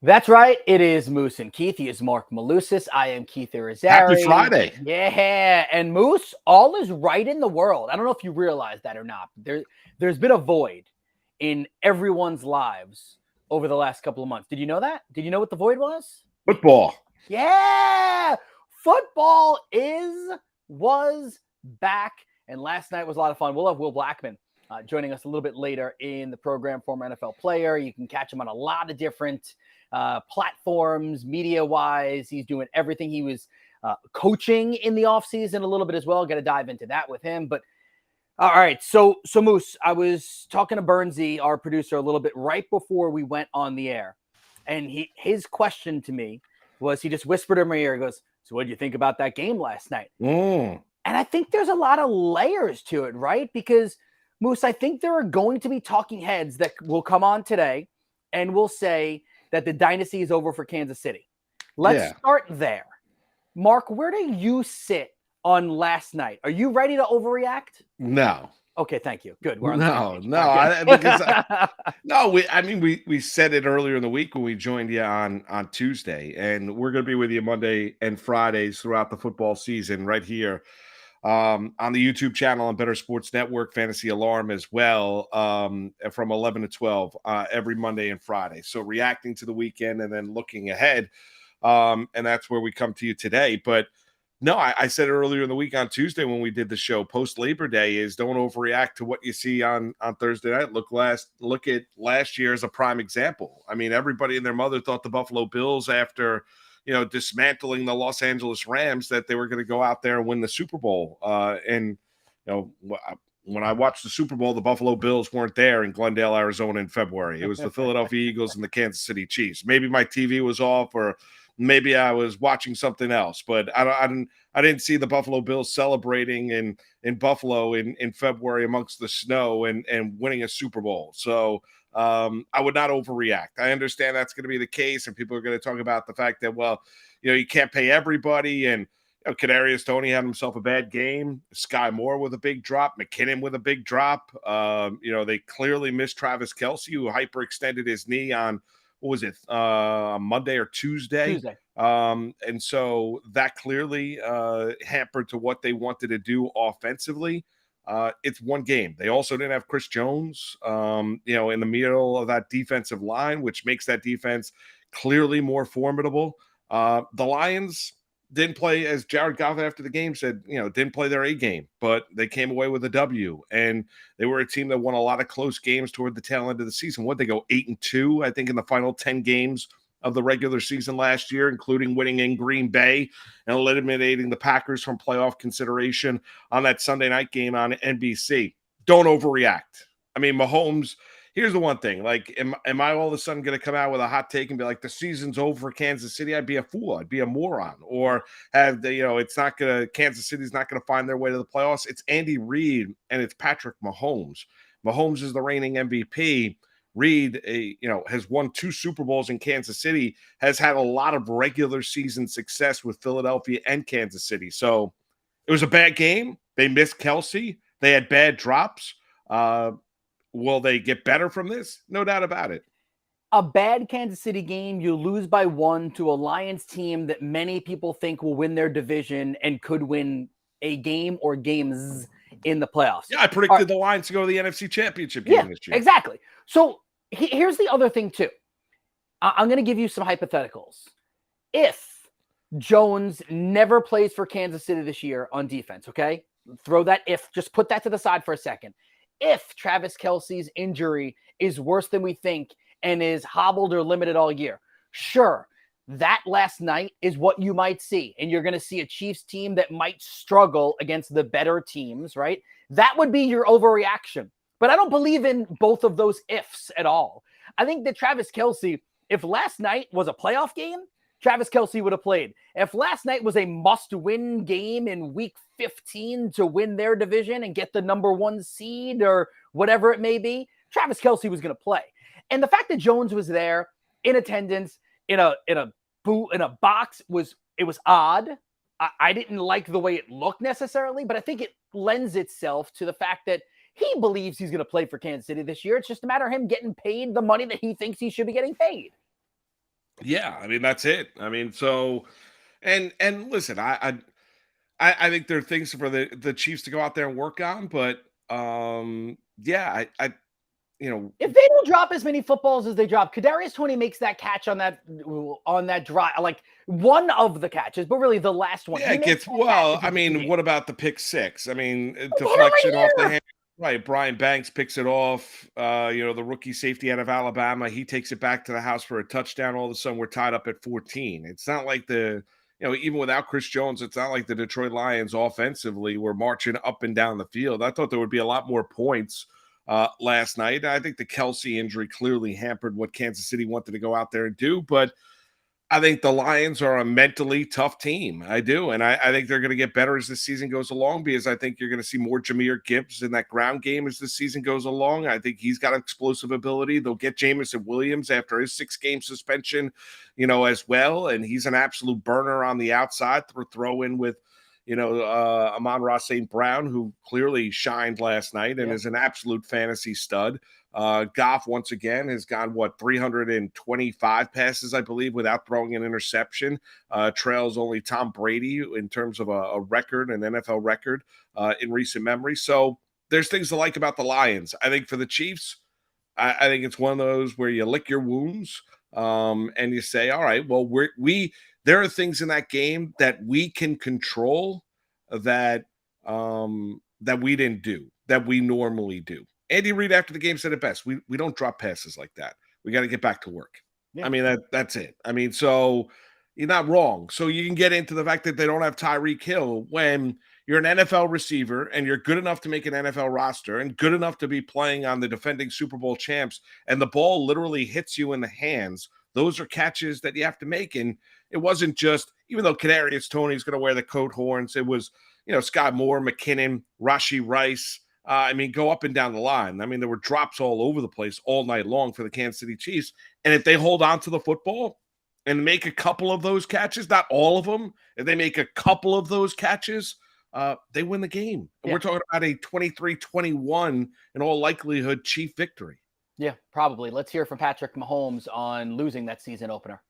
That's right. It is Moose and Keith. He is Mark Malusis. I am Keith Irizarry. Happy Friday. Yeah. And Moose, all is right in the world. I don't know if you realize that or not. There's been a void in everyone's lives over the last couple of months. Did you know that? Did you know what the void was? Football. Yeah. Football was back. And last night was a lot of fun. We'll have Will Blackmon joining us a little bit later in the program, former NFL player. You can catch him on a lot of different platforms, media-wise. He's doing everything. He was coaching in the offseason a little bit as well. Got to dive into that with him. But all right, so Moose, I was talking to Bernsey, our producer, a little bit right before we went on the air. And his question to me was, he just whispered in my ear, he goes, so what did you think about that game last night? And I think there's a lot of layers to it, right? Because, Moose, I think there are going to be talking heads that will come on today and will say that the dynasty is over for Kansas City. Let's start there. Mark, where do you sit on last night? Are you ready to overreact? No. Okay, thank you. Good. We said it earlier in the week when we joined you on Tuesday, and we're going to be with you Monday and Fridays throughout the football season right here on the YouTube channel on Better Sports Network, Fantasy Alarm as well, from 11 to 12 every Monday and Friday. So reacting to the weekend and then looking ahead, and that's where we come to you today. But no, I said it earlier in the week on Tuesday when we did the show post Labor Day is don't overreact to what you see on Thursday night. Look at last year as a prime example. I mean, everybody and their mother thought the Buffalo Bills, after dismantling the Los Angeles Rams, that they were going to go out there and win the Super Bowl. And when I watched the Super Bowl, the Buffalo Bills weren't there in Glendale, Arizona in February. It was the Philadelphia Eagles and the Kansas City Chiefs. Maybe my TV was off, or maybe I was watching something else, but I didn't see the Buffalo Bills celebrating in Buffalo in February amongst the snow and winning a Super Bowl. So I would not overreact. I understand that's going to be the case, and people are going to talk about the fact that, you can't pay everybody, and Kadarius Toney had himself a bad game. Sky Moore with a big drop. McKinnon with a big drop. They clearly missed Travis Kelce, who hyperextended his knee on, what was it, Monday or Tuesday? And so that clearly hampered to what they wanted to do offensively. It's one game. They also didn't have Chris Jones, in the middle of that defensive line, which makes that defense clearly more formidable. The Lions didn't play, as Jared Goff after the game said, didn't play their A game, but they came away with a W. And they were a team that won a lot of close games toward the tail end of the season. What'd they go, 8-2, I think, in the final 10 games of the regular season last year, including winning in Green Bay and eliminating the Packers from playoff consideration on that Sunday night game on NBC. Don't overreact. I mean, Mahomes, here's the one thing. Like, am I all of a sudden going to come out with a hot take and be like, the season's over for Kansas City? I'd be a fool. I'd be a moron. Or have Kansas City's not going to find their way to the playoffs. It's Andy Reid and it's Patrick Mahomes. Mahomes is the reigning MVP. Reid, has won 2 Super Bowls in Kansas City, has had a lot of regular season success with Philadelphia and Kansas City. So it was a bad game. They missed Kelce. They had bad drops. Will they get better from this? No doubt about it. A bad Kansas City game, you lose by 1 to a Lions team that many people think will win their division and could win a game or games in the playoffs. Yeah, I predicted the Lions to go to the NFC Championship game this year. Exactly. So here's the other thing, too. I'm going to give you some hypotheticals. If Jones never plays for Kansas City this year on defense, okay? Throw that if. Just put that to the side for a second. If Travis Kelce's injury is worse than we think and is hobbled or limited all year, sure, that last night is what you might see. And you're going to see a Chiefs team that might struggle against the better teams, right? That would be your overreaction. But I don't believe in both of those ifs at all. I think that Travis Kelce, if last night was a playoff game, Travis Kelce would have played. If last night was a must-win game in week 15 to win their division and get the number 1 seed or whatever it may be, Travis Kelce was going to play. And the fact that Jones was there in attendance in a box was odd. I didn't like the way it looked necessarily, but I think it lends itself to the fact that he believes he's going to play for Kansas City this year. It's just a matter of him getting paid the money that he thinks he should be getting paid. Yeah, I mean, that's it. I mean, so and listen, I think there are things for the Chiefs to go out there and work on, but yeah, I if they don't drop as many footballs as they drop, Kadarius Toney makes that catch on that drive, like one of the catches, but really the last one. Yeah, it gets I mean, what about the pick six? I mean, deflection off the hand. Right, Brian Banks picks it off. The rookie safety out of Alabama, he takes it back to the house for a touchdown. All of a sudden, we're tied up at 14. It's not like even without Chris Jones, it's not like the Detroit Lions offensively were marching up and down the field. I thought there would be a lot more points last night. I think the Kelce injury clearly hampered what Kansas City wanted to go out there and do, but I think the Lions are a mentally tough team. I do. And I think they're going to get better as the season goes along, because I think you're going to see more Jahmyr Gibbs in that ground game as the season goes along. I think he's got explosive ability. They'll get Jamison Williams after his 6-game suspension, as well. And he's an absolute burner on the outside. Throw in with, Amon-Ra St. Brown, who clearly shined last night and is an absolute fantasy stud. Goff, once again, has gone, 325 passes, I believe, without throwing an interception. Trails only Tom Brady in terms of a record, an NFL record in recent memory. So there's things to like about the Lions. I think for the Chiefs, I think it's one of those where you lick your wounds and you say, all right, well, there are things in that game that we can control that we didn't do, that we normally do. Andy Reid after the game said it best. We don't drop passes like that. We got to get back to work. Yeah. I mean, that's it. I mean, so you're not wrong. So you can get into the fact that they don't have Tyreek Hill when you're an NFL receiver and you're good enough to make an NFL roster and good enough to be playing on the defending Super Bowl champs, and the ball literally hits you in the hands. Those are catches that you have to make. And it wasn't just, even though Kadarius Toney's going to wear the coat horns, it was, Scott Moore, McKinnon, Rashee Rice. Go up and down the line. I mean, there were drops all over the place all night long for the Kansas City Chiefs. And if they hold on to the football and make a couple of those catches, not all of them, if they make a couple of those catches, they win the game. And we're talking about a 23-21, in all likelihood, Chief victory. Yeah, probably. Let's hear from Patrick Mahomes on losing that season opener.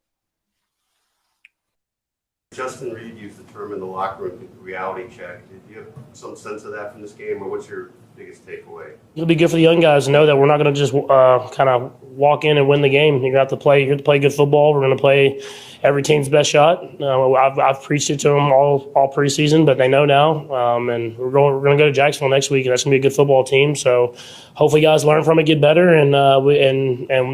Justin Reid used the term in the locker room, reality check. Did you have some sense of that from this game, or what's your biggest takeaway? It'll be good for the young guys to know that we're not going to just kind of walk in and win the game. You have to play good football. We're going to play every team's best shot. I've preached it to them all preseason, but they know now. And we're going to go to Jacksonville next week, and that's going to be a good football team. So hopefully, guys learn from it, get better, and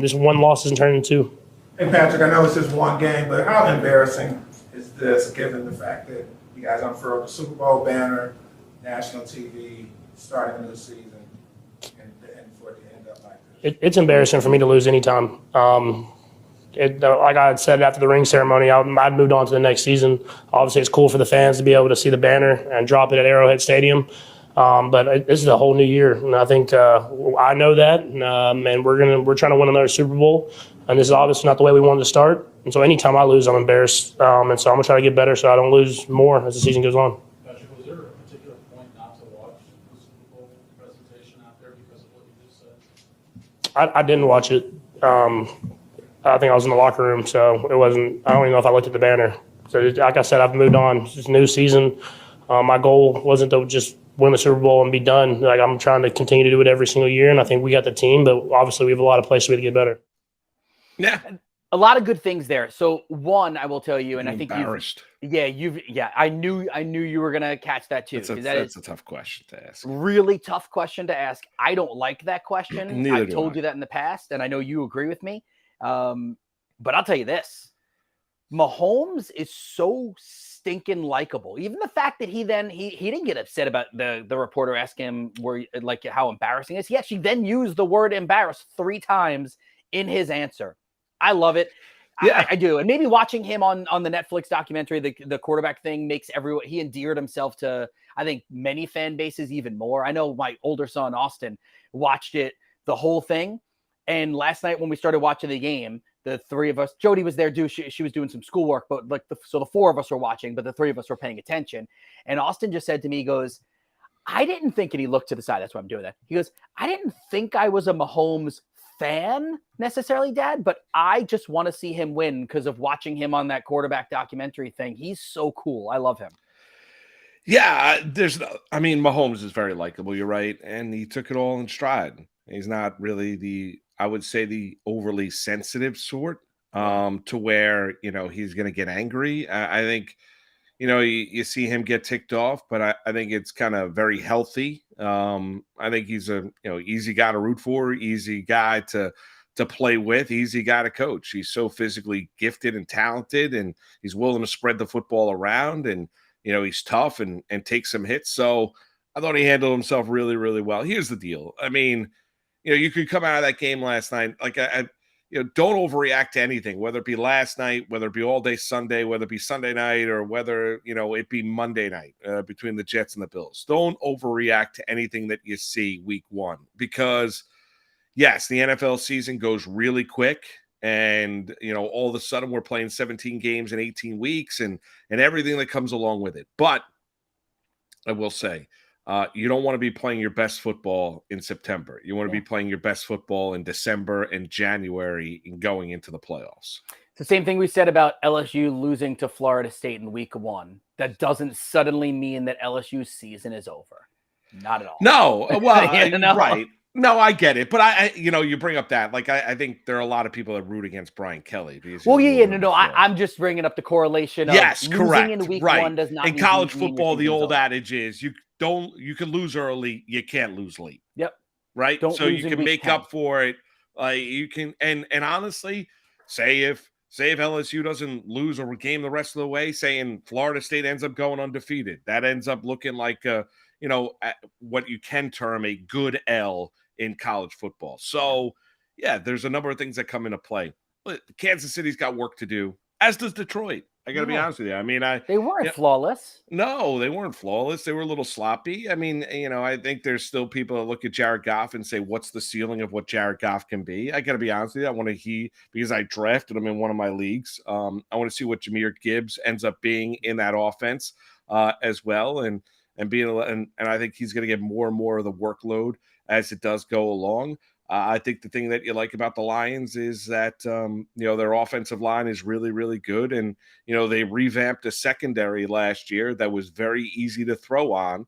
this one loss isn't turning into two. Hey Patrick, I know it's just one game, but how embarrassing is this, given the fact that you guys unfurled the Super Bowl banner, national TV, starting a new season, and for it to end up like this? It's embarrassing for me to lose any time. Like I had said after the ring ceremony, I'd moved on to the next season. Obviously, it's cool for the fans to be able to see the banner and drop it at Arrowhead Stadium. But this is a whole new year, and I think I know that, and we're trying to win another Super Bowl, and this is obviously not the way we wanted to start. And so anytime I lose, I'm embarrassed, and so I'm gonna try to get better so I don't lose more as the season goes on. Patrick, was there a particular point not to watch the Super Bowl presentation out there because of what you just said? I didn't watch it. I think I was in the locker room, so it wasn't. I don't even know if I looked at the banner. So like I said, I've moved on. It's a new season. My goal wasn't to just win the Super Bowl and be done. Like, I'm trying to continue to do it every single year, and I think we got the team, but obviously we have a lot of places we have to get better. Yeah. A lot of good things there. So one, I will tell you, and I think embarrassed. I knew you were gonna catch that too. That's a tough question to ask. Really tough question to ask. I don't like that question. Neither I've told you that in the past, and I know you agree with me. But I'll tell you this: Mahomes is so stinking likable. Even the fact that he didn't get upset about the reporter asking him how embarrassing it is. He actually then used the word embarrassed 3 times in his answer. I love it. Yeah. I do. And maybe watching him on the Netflix documentary, the quarterback thing makes everyone, he endeared himself to, I think, many fan bases even more. I know my older son, Austin, watched it, the whole thing. And last night when we started watching the game, the three of us, Jody was there, she was doing some schoolwork, but like so the four of us were watching, but the three of us were paying attention. And Austin just said to me, he goes, I didn't think, and he looked to the side, that's why I'm doing that. He goes, I didn't think I was a Mahomes fan necessarily, Dad, but I just want to see him win because of watching him on that quarterback documentary thing. He's so cool. I love him. Yeah, Mahomes is very likable, you're right, and he took it all in stride. He's not really I would say the overly sensitive sort, to where, he's going to get angry. I think, you see him get ticked off, but I think it's kind of very healthy. I think he's a, easy guy to root for, easy guy to play with, easy guy to coach. He's so physically gifted and talented, and he's willing to spread the football around, and, he's tough and takes some hits. So I thought he handled himself really, really well. Here's the deal. I mean, you could come out of that game last night. Like don't overreact to anything, whether it be last night, whether it be all day Sunday, whether it be Sunday night, or whether, it be Monday night between the Jets and the Bills. Don't overreact to anything that you see week one, because yes, the NFL season goes really quick, and, all of a sudden we're playing 17 games in 18 weeks and everything that comes along with it. But I will say, you don't want to be playing your best football in September. You want to be playing your best football in December and January and going into the playoffs. It's the same thing we said about LSU losing to Florida State in week one. That doesn't suddenly mean that LSU's season is over. Not at all. No. Well, No. right. No, I get it. But I you bring up that, like, I think there are a lot of people that root against Brian Kelly. Because I'm just bringing up the correlation of losing in week one does not in mean college mean football, the old over. adage is you can lose early, you can't lose late. Yep. Right. So you can make 10. up for it. You can, and honestly, say if LSU doesn't lose or game the rest of the way, saying Florida State ends up going undefeated, that ends up looking like what you can term a good L in college football. So yeah, there's a number of things that come into play. But Kansas City's got work to do, as does Detroit. I got to be honest with you. I mean, they weren't flawless. No, they weren't flawless. They were a little sloppy. I mean, I think there's still people that look at Jared Goff and say, what's the ceiling of what Jared Goff can be? I got to be honest with you. I want to because I drafted him in one of my leagues. I want to see what Jahmyr Gibbs ends up being in that offense as well. And I think he's going to get more and more of the workload as it does go along. I think the thing that you like about the Lions is that, their offensive line is really, really good. And, they revamped a secondary last year that was very easy to throw on.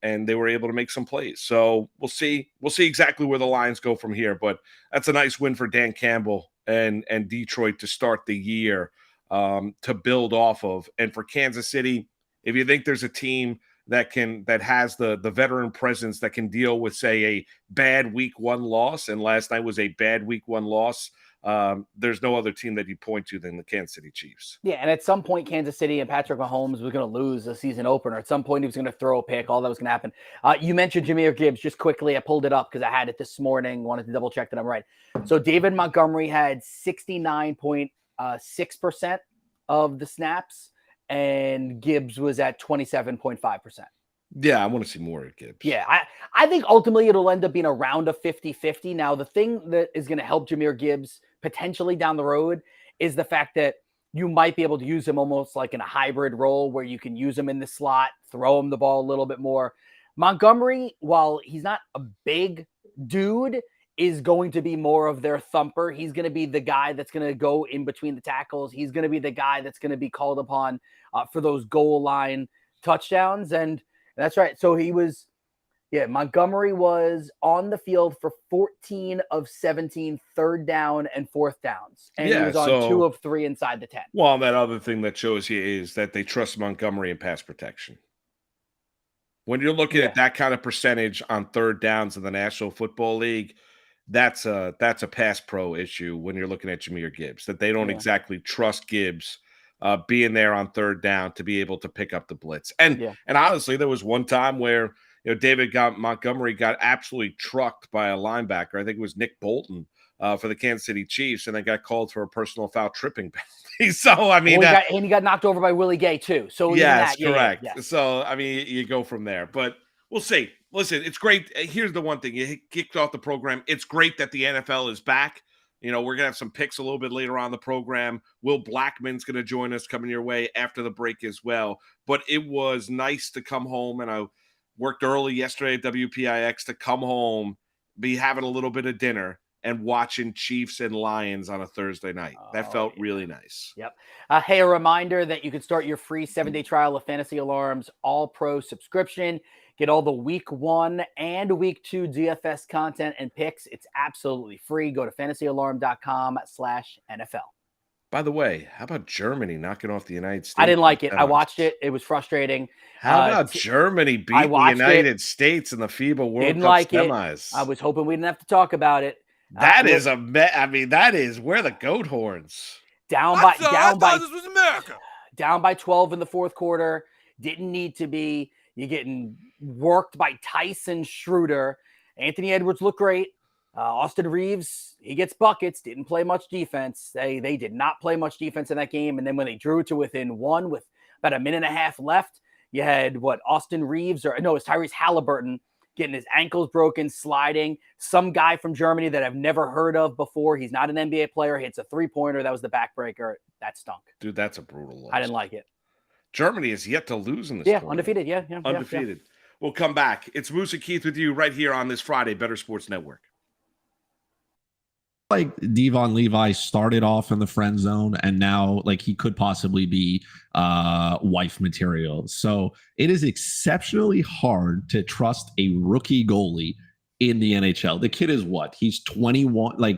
And they were able to make some plays. So we'll see exactly where the Lions go from here. But that's a nice win for Dan Campbell and Detroit to start the year to build off of. And for Kansas City, if you think there's a team that has the veteran presence that can deal with, say, a bad week one loss, and last night was a bad week one loss, there's no other team that you point to than the Kansas City Chiefs. Yeah, and at some point, Kansas City and Patrick Mahomes was going to lose a season opener. At some point, he was going to throw a pick. All that was going to happen. You mentioned Jahmyr Gibbs just quickly. I pulled it up because I had it this morning. Wanted to double check that I'm right. So David Montgomery had 69.6% of the snaps, and Gibbs was at 27.5%. Yeah, I want to see more of Gibbs. Yeah, I think ultimately it'll end up being around a 50-50. Now, the thing that is going to help Jahmyr Gibbs potentially down the road is the fact that you might be able to use him almost like in a hybrid role where you can use him in the slot, throw him the ball a little bit more. Montgomery, while he's not a big dude, is going to be more of their thumper. He's going to be the guy that's going to go in between the tackles. He's going to be the guy that's going to be called upon for those goal line touchdowns. And that's right. So Montgomery was on the field for 14 of 17 third down and fourth downs. And he was on 2 of 3 inside the 10. Well, that other thing that shows you is that they trust Montgomery in pass protection. When you're looking at that kind of percentage on third downs in the National Football League, that's a pass pro issue when you're looking at Jahmyr Gibbs, that they don't exactly trust Gibbs being there on third down to be able to pick up the blitz. And honestly, there was one time where Montgomery got absolutely trucked by a linebacker. I think it was Nick Bolton for the Kansas City Chiefs, and then got called for a personal foul tripping penalty. So, I mean, he got knocked over by Willie Gay too. So yes, even that, correct. Yeah. So, I mean, you go from there, but we'll see. Listen, it's great. Here's the one thing. You kicked off the program. It's great that the NFL is back. You know, we're going to have some picks a little bit later on the program. Will Blackmon's going to join us coming your way after the break as well. But it was nice to come home, and I worked early yesterday at WPIX to come home, be having a little bit of dinner, and watching Chiefs and Lions on a Thursday night. That felt really nice. Yep. Hey, a reminder that you can start your free 7-day trial of Fantasy Alarm's All-Pro subscription. Get all the Week 1 and Week 2 DFS content and picks. It's absolutely free. Go to fantasyalarm.com/NFL. By the way, how about Germany knocking off the United States? I didn't like it. I watched it. It was frustrating. How about Germany beating the United States in the FIBA World Cup semis? I was hoping we didn't have to talk about it. That is that is where the goat horns. Down by 12 in the fourth quarter. Didn't need to be. You're getting worked by Tyson Schroeder. Anthony Edwards looked great. Austin Reeves, he gets buckets. Didn't play much defense. They did not play much defense in that game. And then when they drew to within one with about a minute and a half left, you had Austin Reeves it was Tyrese Halliburton getting his ankles broken, sliding. Some guy from Germany that I've never heard of before. He's not an NBA player. Hits a three-pointer. That was the backbreaker. That stunk. Dude, that's a brutal loss. I didn't like it. Germany is yet to lose in this tournament. Undefeated. Yeah. Undefeated. Yeah. We'll come back. It's Moose and Keith with you right here on this Friday, Better Sports Network. Like Devon Levi started off in the friend zone, and now he could possibly be wife material. So it is exceptionally hard to trust a rookie goalie in the NHL. The kid is what? He's 21.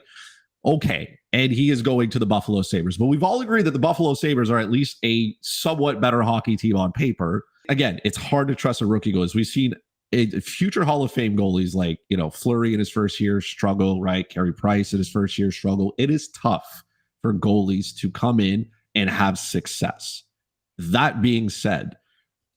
Okay. And he is going to the Buffalo Sabres. But we've all agreed that the Buffalo Sabres are at least a somewhat better hockey team on paper. Again, it's hard to trust a rookie goalie. We've seen future Hall of Fame goalies Fleury in his first year struggle, right? Carey Price in his first year struggle. It is tough for goalies to come in and have success. That being said,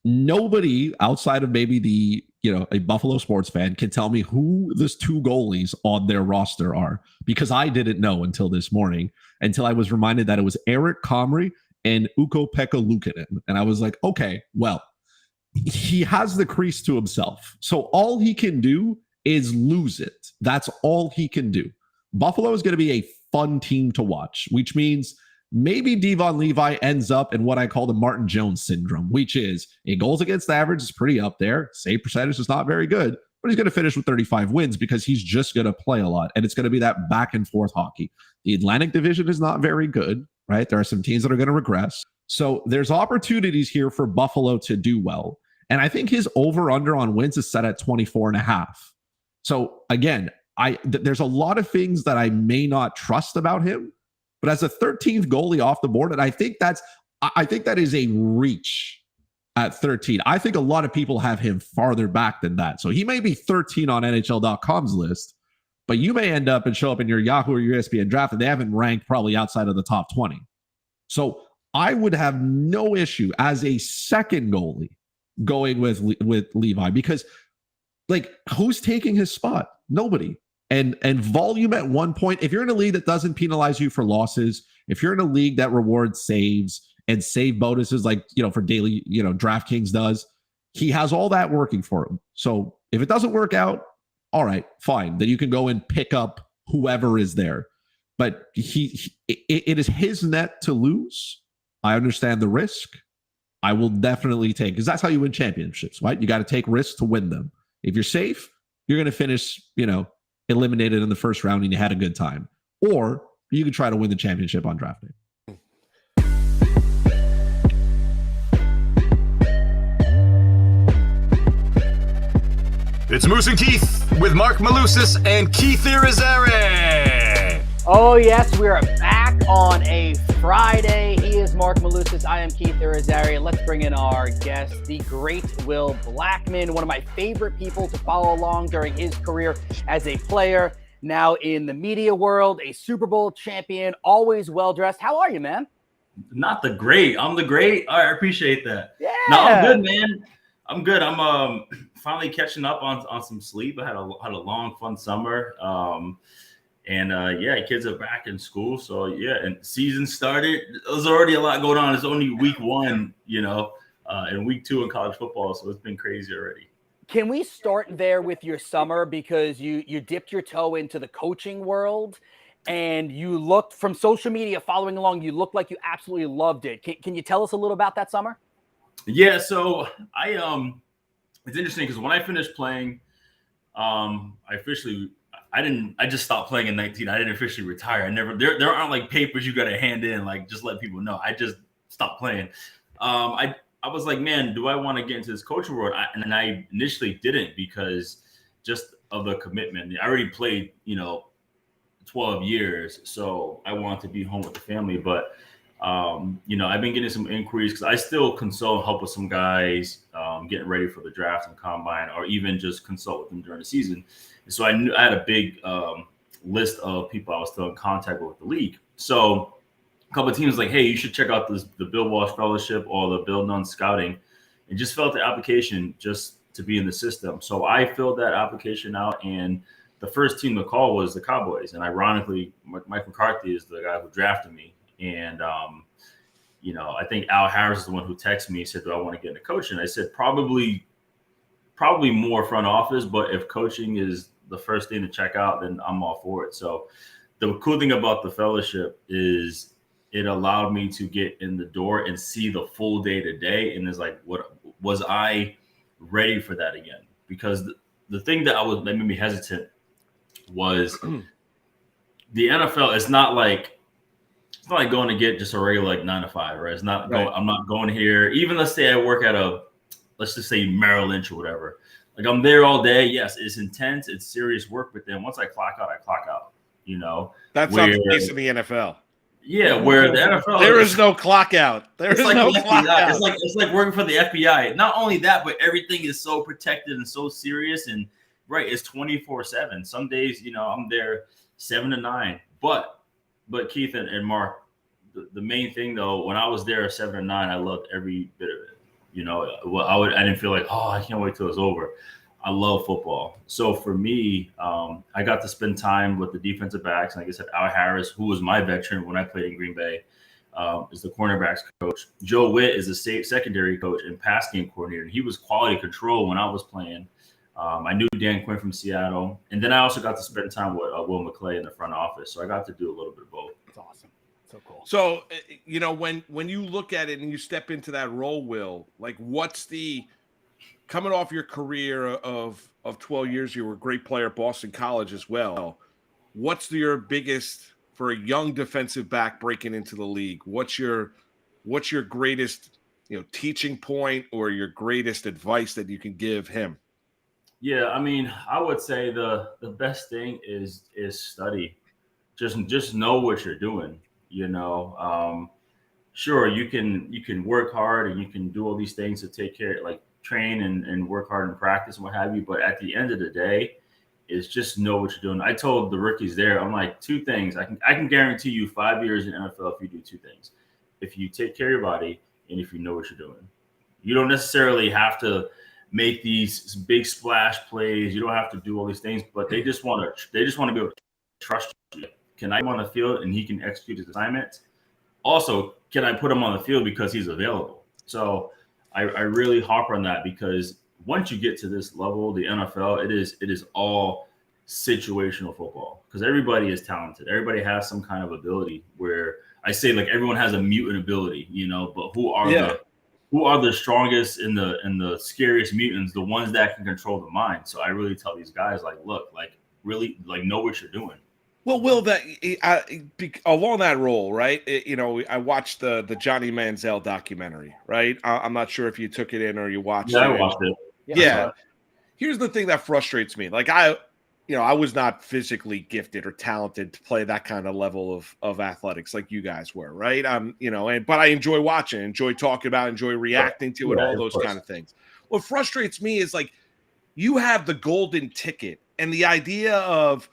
nobody outside of maybe a Buffalo sports fan can tell me who the two goalies on their roster are, because I didn't know until this morning, until I was reminded that it was Eric Comrie and Ukko-Pekka Luukkonen. And I was like, okay, well, he has the crease to himself. So all he can do is lose it. That's all he can do. Buffalo is going to be a fun team to watch, which means maybe Devon Levi ends up in what I call the Martin Jones syndrome, which is a goals against average is pretty up there. Save percentage is not very good, but he's going to finish with 35 wins because he's just going to play a lot. And it's going to be that back and forth hockey. The Atlantic Division is not very good, right? There are some teams that are going to regress. So there's opportunities here for Buffalo to do well. And I think his over-under on wins is set at 24.5. So again, there's a lot of things that I may not trust about him. But as a 13th goalie off the board, and I think that is a reach at 13. I think a lot of people have him farther back than that. So he may be 13 on NHL.com's list, but you may end up and show up in your Yahoo or your ESPN draft, and they haven't ranked probably outside of the top 20. So I would have no issue as a second goalie going with Levi, because who's taking his spot? Nobody. And volume at one point, if you're in a league that doesn't penalize you for losses, if you're in a league that rewards saves and save bonuses for daily, DraftKings does, he has all that working for him. So if it doesn't work out, all right, fine. Then you can go and pick up whoever is there. But it is his net to lose. I understand the risk. I will definitely take, because that's how you win championships, right? You got to take risks to win them. If you're safe, you're going to finish, eliminated in the first round and you had a good time. Or you can try to win the championship on draft day. It's Moose and Keith with Mark Malusis and Keith Irizarry. Oh, yes, we are back on a Friday. He is Mark Malusis. I am Keith Irizarry. Let's bring in our guest, the great Will Blackmon, one of my favorite people to follow along during his career as a player, now in the media world, a Super Bowl champion, always well-dressed. How are you, man? Not the great. I'm the great. I appreciate that. Yeah. No, I'm good, man. I'm good. I'm finally catching up on some sleep. I had a long, fun summer. And yeah, kids are back in school. So yeah, and season started. There's already a lot going on. It's only week 1, and week 2 in college football. So it's been crazy already. Can we start there with your summer, because you dipped your toe into the coaching world, and you looked from social media following along, you looked like you absolutely loved it. Can you tell us a little about that summer? Yeah, so it's interesting because when I finished playing, I just stopped playing in 19. I didn't officially retire. There aren't like papers you got to hand in, like just let people know. I just stopped playing. I was like, man, do I want to get into this coaching world? And I initially didn't, because just of the commitment. I already played, 12 years, so I wanted to be home with the family. But I've been getting some inquiries because I still consult and help with some guys getting ready for the draft and combine, or even just consult with them during the season. And so I had a big list of people I was still in contact with the league. So a couple of teams like, hey, you should check out the Bill Walsh Fellowship or the Bill Nunn Scouting, and just fill out the application just to be in the system. So I filled that application out, and the first team to call was the Cowboys. And ironically, Mike McCarthy is the guy who drafted me. And, I think Al Harris is the one who texted me and said, do I want to get into coaching? I said, probably more front office, but if coaching is the first thing to check out, then I'm all for it. So the cool thing about the fellowship is it allowed me to get in the door and see the full day to day. And it's like, what was I ready for that again? Because the thing that made me hesitant was the NFL is not like going to get just a regular 9 to 5, right? It's not right. I'm not going here. Even let's say I work at let's just say Merrill Lynch or whatever. Like I'm there all day. Yes, it's intense, it's serious work, but then once I clock out, I clock out. That's not the case in the NFL. Yeah, where the NFL there is no clock out. There is no clock out. It's like working for the FBI. Not only that, but everything is so protected and so serious, and right, it's 24/7. Some days, I'm there 7 to 9. But Keith and Mark, the main thing though, when I was there 7 or 9, I loved every bit of it. I didn't feel like, I can't wait till it's over. I love football. So for me, I got to spend time with the defensive backs. And like I said, Al Harris, who was my veteran when I played in Green Bay, is the cornerbacks coach. Joe Witt is the secondary coach and pass game coordinator. And he was quality control when I was playing. I knew Dan Quinn from Seattle. And then I also got to spend time with Will McClay in the front office. So I got to do a little bit of both. It's awesome. So cool. So, when you look at it and you step into that role, Will, like what's coming off your career of 12 years, you were a great player at Boston College as well. What's your biggest, for a young defensive back breaking into the league, what's your greatest, teaching point or your greatest advice that you can give him? Yeah, I mean, I would say the best thing is study. Just know what you're doing. Sure, you can work hard and you can do all these things to take care, like train and work hard and practice and what have you. But at the end of the day, is just know what you're doing. I told the rookies there, I'm like, 2 things. I can guarantee you 5 years in NFL if you do 2 things. If you take care of your body and if you know what you're doing. You don't necessarily have to make these big splash plays. You don't have to do all these things, but they just want to be able to trust you. Can I go on the field and he can execute his assignment? Also, can I put him on the field because he's available? So I really harp on that, because once you get to this level, the NFL, it is all situational football, because everybody is talented. Everybody has some kind of ability, where I say like everyone has a mutant ability, but who are the strongest and the scariest mutants, the ones that can control the mind. So I really tell these guys, like, look, like really like know what you're doing. Well, Will, that along that role, right? I watched the Johnny Manziel documentary, right? I'm not sure if you took it in or you watched it. I watched it. Yeah. Here's the thing that frustrates me. Like I was not physically gifted or talented to play that kind of level of athletics like you guys were, right? But I enjoy watching, enjoy talking about, enjoy reacting to it, all those kind of things. What frustrates me is like you have the golden ticket, and the idea of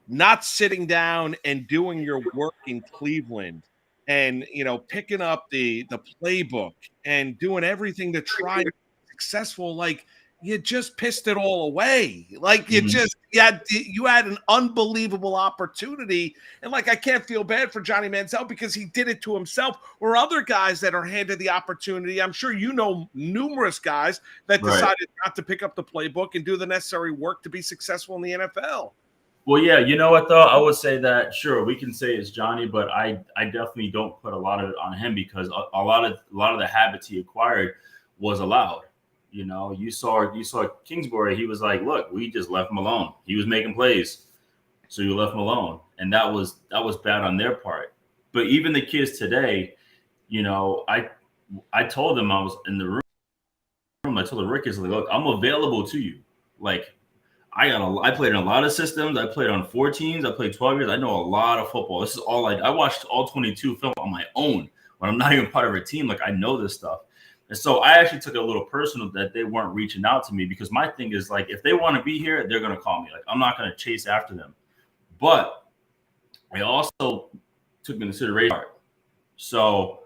not sitting down and doing your work in Cleveland and, picking up the playbook and doing everything to try to be successful. Like you just pissed it all away. Like you just, you had an unbelievable opportunity. And like, I can't feel bad for Johnny Manziel because he did it to himself, or other guys that are handed the opportunity. I'm sure you know numerous guys that decided not to pick up the playbook and do the necessary work to be successful in the NFL. Well, yeah, you know what though? I would say that sure we can say it's Johnny, but I definitely don't put a lot of it on him because a lot of the habits he acquired was allowed. You know, you saw Kingsbury. He was like, look, we just left him alone. He was making plays, so you left him alone, and that was bad on their part. But even the kids today, you know, I told them I was in the room. I told the rookies, like, look, I'm available to you. Like, I played in a lot of systems. I played on 4 teams. I played 12 years. I know a lot of football. This is all I watched all 22 film on my own when I'm not even part of a team. Like, I know this stuff. And so I actually took it a little personal that they weren't reaching out to me because my thing is, like, if they want to be here, they're going to call me. Like, I'm not going to chase after them. But I also took into consideration. So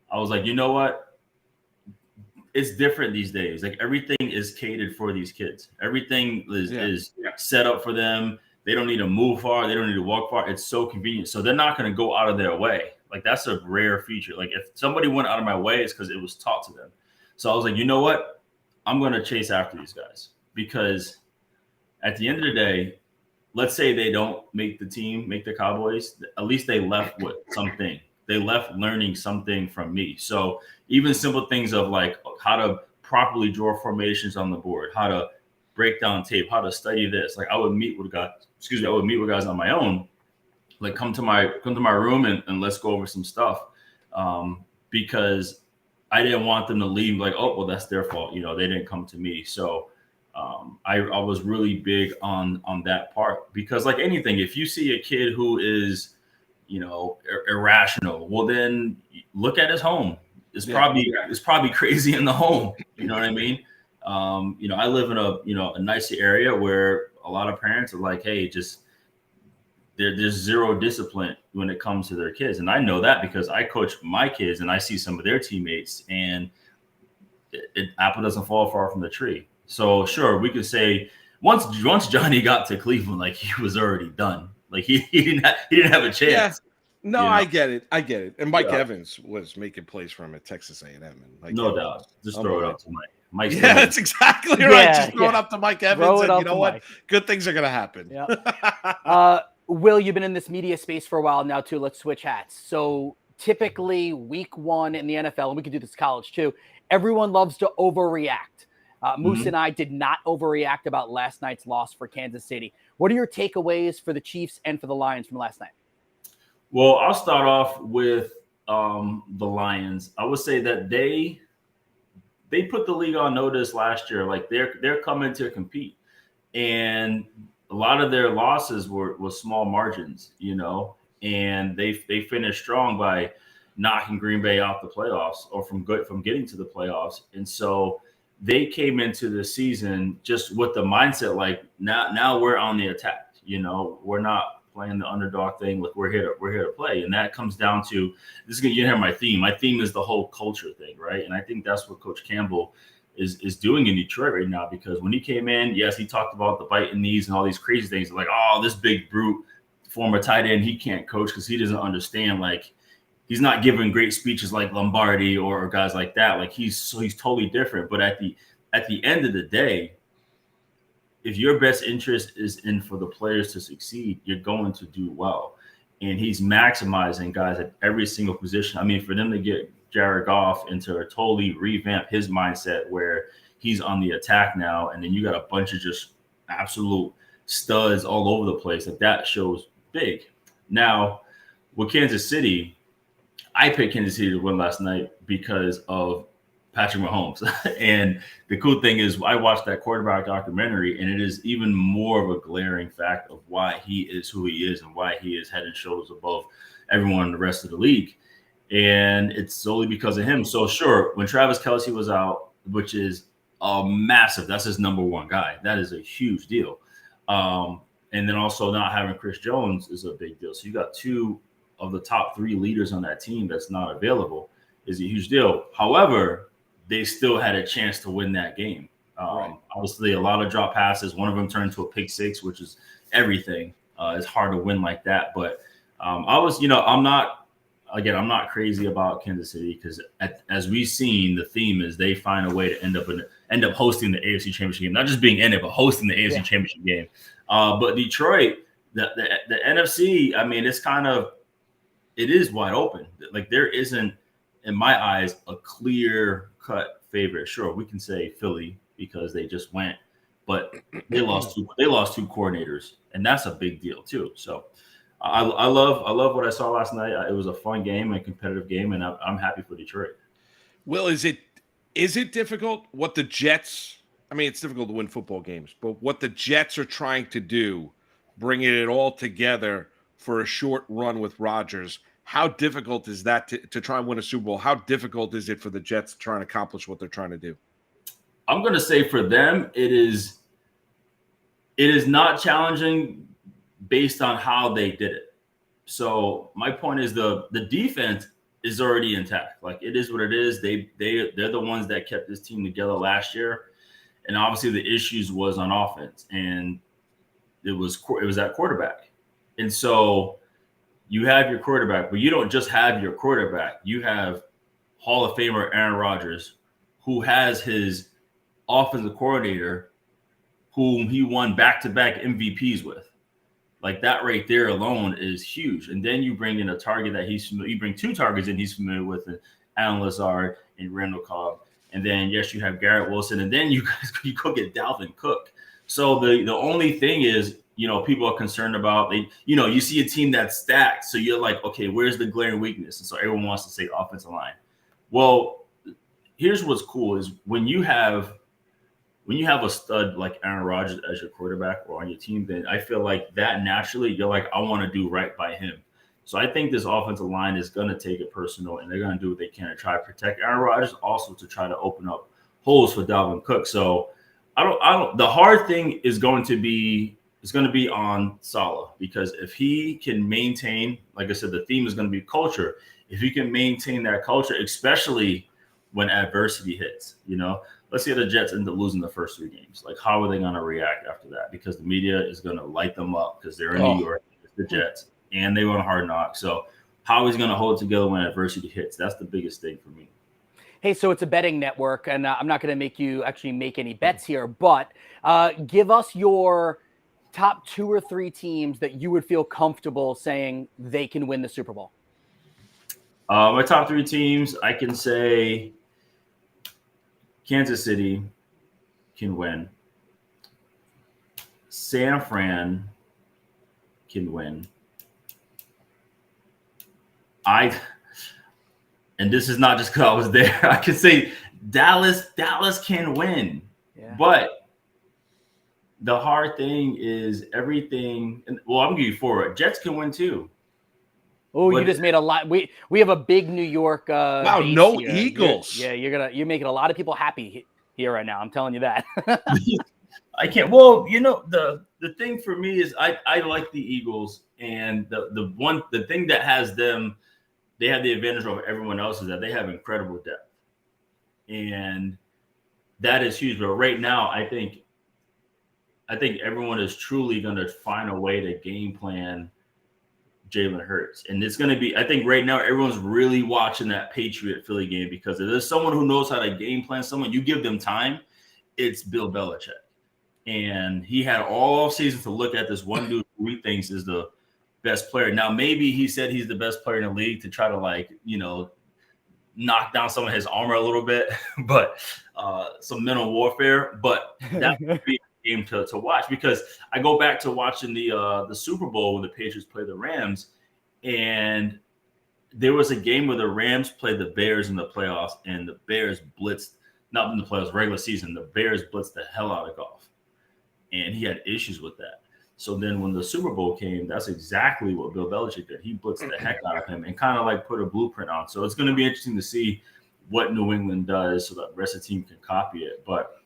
I was like, you know what? It's different these days. Like, everything is catered for these kids. Everything is set up for them. They don't need to move far. They don't need to walk far. It's so convenient. So they're not going to go out of their way. Like, that's a rare feature. Like, if somebody went out of my way, it's because it was taught to them. So I was like, you know what? I'm going to chase after these guys because at the end of the day, let's say they don't make the team, make the Cowboys, at least they left with something. They left learning something from me. So even simple things of like how to properly draw formations on the board, how to break down tape, how to study this. Like, I would meet with guys, on my own, like come to my room and let's go over some stuff. Because I didn't want them to leave like, oh, well, that's their fault. You know, they didn't come to me. So I was really big on that part because, like anything, if you see a kid who is, you know, irrational, well, then look at his home. It's probably crazy in the home. You know what I mean? You know, I live in a nicer area where a lot of parents are like, hey, just there's zero discipline when it comes to their kids. And I know that because I coach my kids and I see some of their teammates, and apple doesn't fall far from the tree. So sure, we could say once Johnny got to Cleveland, like, he was already done. Like, he didn't have a chance. Yeah. No, you know? I get it. And Mike Evans was making plays for him at Texas A&M. And like, no doubt. Just throw it up to Mike. Yeah, that's exactly right. Just throw it up to Mike Evans, and you know what? Mike. Good things are going to happen. Yeah. Will, you've been in this media space for a while now, too. Let's switch hats. So typically week 1 in the NFL, and we can do this college, too, everyone loves to overreact. Moose and I did not overreact about last night's loss for Kansas City. What are your takeaways for the Chiefs and for the Lions from last night? Well, I'll start off with the Lions. I would say that they put the league on notice last year. Like, they're coming to compete, and a lot of their losses were small margins, you know, and they finished strong by knocking Green Bay off the playoffs or from getting to the playoffs. And so they came into the season just with the mindset like, now we're on the attack. You know, we're not playing the underdog thing. Like, we're here to play. And that comes down to, this is going to hear my theme. My theme is the whole culture thing, right? And I think that's what Coach Campbell is doing in Detroit right now, because when he came in, yes, he talked about the biting knees and all these crazy things, like, oh, this big brute, former tight end, he can't coach because he doesn't understand. Like, he's not giving great speeches like Lombardi or guys like that. Like, he's totally different. But at the end of the day, if your best interest is in for the players to succeed, you're going to do well. And he's maximizing guys at every single position. I mean, for them to get Jared Goff and to totally revamp his mindset where he's on the attack now, and then you got a bunch of just absolute studs all over the place, like, that shows big. Now, with Kansas City, I picked Kansas City to win last night because of Patrick Mahomes. And the cool thing is, I watched that quarterback documentary, and it is even more of a glaring fact of why he is who he is and why he is head and shoulders above everyone in the rest of the league. And it's solely because of him. So sure, when Travis Kelce was out, which is a massive, that's his number one guy. That is a huge deal. And then also not having Chris Jones is a big deal. So you got 2 of the top 3 leaders on that team that's not available is a huge deal. However, they still had a chance to win that game. Obviously, a lot of drop passes. One of them turned into a pick six, which is everything. It's hard to win like that. But I'm not crazy about Kansas City because as we've seen, the theme is they find a way to end up hosting the AFC Championship game, not just being in it, but hosting the AFC Championship game. But Detroit, the NFC, I mean, it is wide open. Like there isn't, in my eyes, a clear cut favorite. Sure, we can say Philly because they just went, but they lost two coordinators, and that's a big deal too. So I love what I saw last night. It was a fun game, a competitive game, and I'm happy for Detroit. Will, is it difficult what the Jets? I mean, it's difficult to win football games, but what the Jets are trying to do, bringing it all together for a short run with Rodgers. How difficult is that to try and win a Super Bowl? How difficult is it for the Jets to try and accomplish what they're trying to do? I'm going to say for them, it is not challenging based on how they did it. So my point is the defense is already intact. Like it is what it is. They're the ones that kept this team together last year. And obviously the issues was on offense, and it was at quarterback. And so you have your quarterback, but you don't just have your quarterback. You have Hall of Famer Aaron Rodgers, who has his offensive coordinator, whom he won back-to-back MVPs with. Like that right there alone is huge. And then you bring in a target that you bring two targets in he's familiar with, Alan Lazard and Randall Cobb. And then, yes, you have Garrett Wilson. And then you go get Dalvin Cook. So the only thing is, people are concerned about, you see a team that's stacked. So you're like, okay, where's the glaring weakness? And so everyone wants to say offensive line. Well, here's what's cool is when you have a stud like Aaron Rodgers as your quarterback or on your team, then I feel like that naturally you're like, I want to do right by him. So I think this offensive line is going to take it personal, and they're going to do what they can to try to protect Aaron Rodgers, also to try to open up holes for Dalvin Cook. So the hard thing is going to be on Saleh, because if he can maintain, like I said, the theme is going to be culture. If he can maintain that culture, especially when adversity hits, let's say the Jets end up losing the first 3 games. Like, how are they going to react after that? Because the media is going to light them up because they're in New York, it's the Jets, and they were on Hard Knocks. So how he's going to hold it together when adversity hits, that's the biggest thing for me. Hey, so it's a betting network, and I'm not going to make you actually make any bets here, but give us your top 2 or 3 teams that you would feel comfortable saying they can win the Super Bowl. My top 3 teams, I can say Kansas City can win. San Fran can win. And this is not just because I was there. I could say Dallas can win. Yeah. But the hard thing is everything. Well, I'm going to give you 4. Jets can win too. Oh, you just made a lot. We have a big New York. Wow, no here. Eagles. You're making a lot of people happy here right now. I'm telling you that. I can't. Well, the thing for me is I like the Eagles, and the thing that has them, they have the advantage over everyone else is that they have incredible depth, and that is huge. But right now, I think everyone is truly going to find a way to game plan Jalen Hurts. And it's going to be, I think right now, everyone's really watching that Patriot Philly game, because if there's someone who knows how to game plan someone, you give them time, it's Bill Belichick. And he had all season to look at this one dude who he thinks is the best player. Now, maybe he said he's the best player in the league to try to knock down some of his armor a little bit, but some mental warfare. But that would be a game to watch, because I go back to watching the Super Bowl when the Patriots played the Rams, and there was a game where the Rams played the Bears in the playoffs, and the Bears blitzed, not in the playoffs, regular season, the Bears blitzed the hell out of Goff, and he had issues with that. So then when the Super Bowl came, that's exactly what Bill Belichick did. He blitzed the heck out of him and kind of like put a blueprint on. So it's going to be interesting to see what New England does so that the rest of the team can copy it. But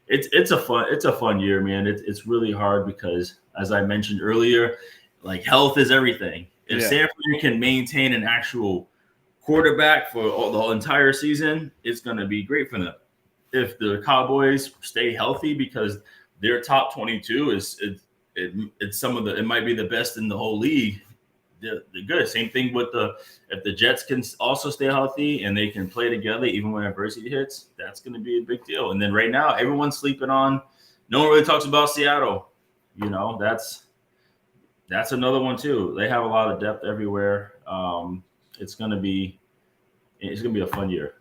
it's a fun year, man. It's really hard because, as I mentioned earlier, like, health is everything. If San Fran can maintain an actual quarterback for the entire season, it's going to be great for them. if the Cowboys stay healthy, because their top 22 it's some of the, it might be the best in the whole league. They're good. Same thing with if the Jets can also stay healthy and they can play together even when adversity hits, that's going to be a big deal. And then right now, everyone's sleeping on. No one really talks about Seattle. You know, that's another one too. They have a lot of depth everywhere. It's going to be a fun year.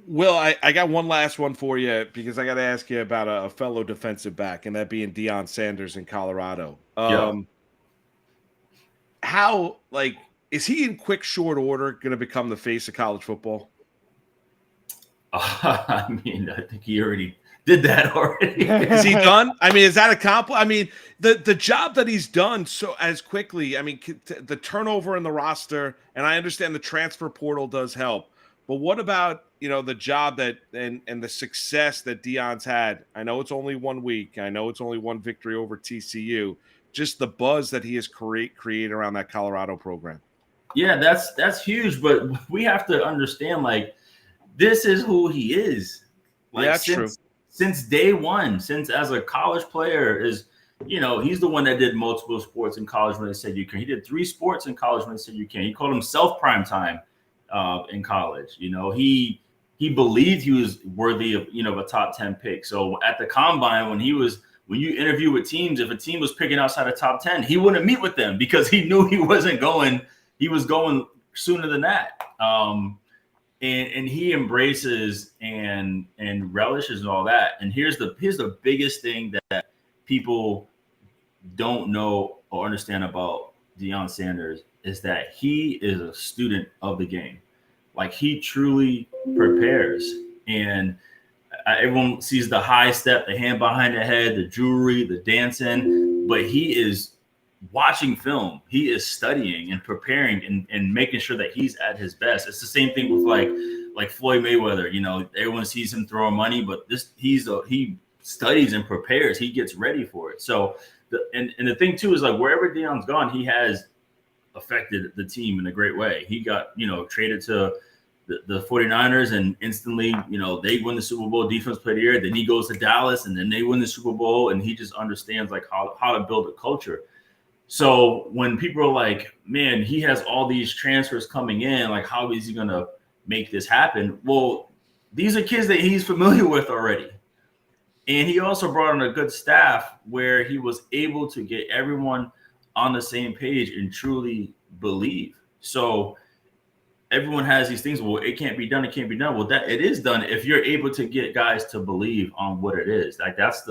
Will, I got one last one for you because I got to ask you about a fellow defensive back, and that being Deion Sanders in Colorado. How, like, is he in quick, short order going to become the face of college football? I mean, I think he already did that already. Is he done? I mean, is that a compliment? I mean, the job that he's done so as quickly, I mean, the turnover in the roster, and I understand the transfer portal does help, but what about, you know, the job that and the success that Deion's had? I know it's only 1 week. I know it's only one victory over TCU. Just the buzz that he has created around that Colorado program. Yeah, that's huge, but we have to understand, like, this is who he is. Like, yeah, that's true. Since day one, since as a college player, is, you know, he's the one that did multiple sports in college when they said you can. He did 3 sports in college when they said you can. He called himself prime time in college. You know, he believed he was worthy of, you know, a top 10 pick. So at the combine, when you interview with teams, if a team was picking outside of top 10, he wouldn't meet with them because he knew he wasn't going. He was going sooner than that. And he embraces and relishes and all that. And here's the biggest thing that people don't know or understand about Deion Sanders is that he is a student of the game. Like, he truly prepares. And everyone sees the high step, the hand behind the head, the jewelry, the dancing, but he is watching film. He is studying and preparing and making sure that he's at his best. It's the same thing with like Floyd Mayweather. You know, everyone sees him throwing money, but he studies and prepares. He gets ready for it. So the thing too is, like, wherever Deion's gone, he has affected the team in a great way. He got, you know, traded to the 49ers, and instantly, you know, they win the Super Bowl, defense player of the year. Then he goes to Dallas, and then they win the Super Bowl, and he just understands, like, how to build a culture. So when people are like, man, he has all these transfers coming in, like, how is he going to make this happen? Well, these are kids that he's familiar with already. And he also brought in a good staff where he was able to get everyone on the same page and truly believe. So everyone has these things. Well, it can't be done. It can't be done. Well, that it is done if you're able to get guys to believe on what it is. Like, that's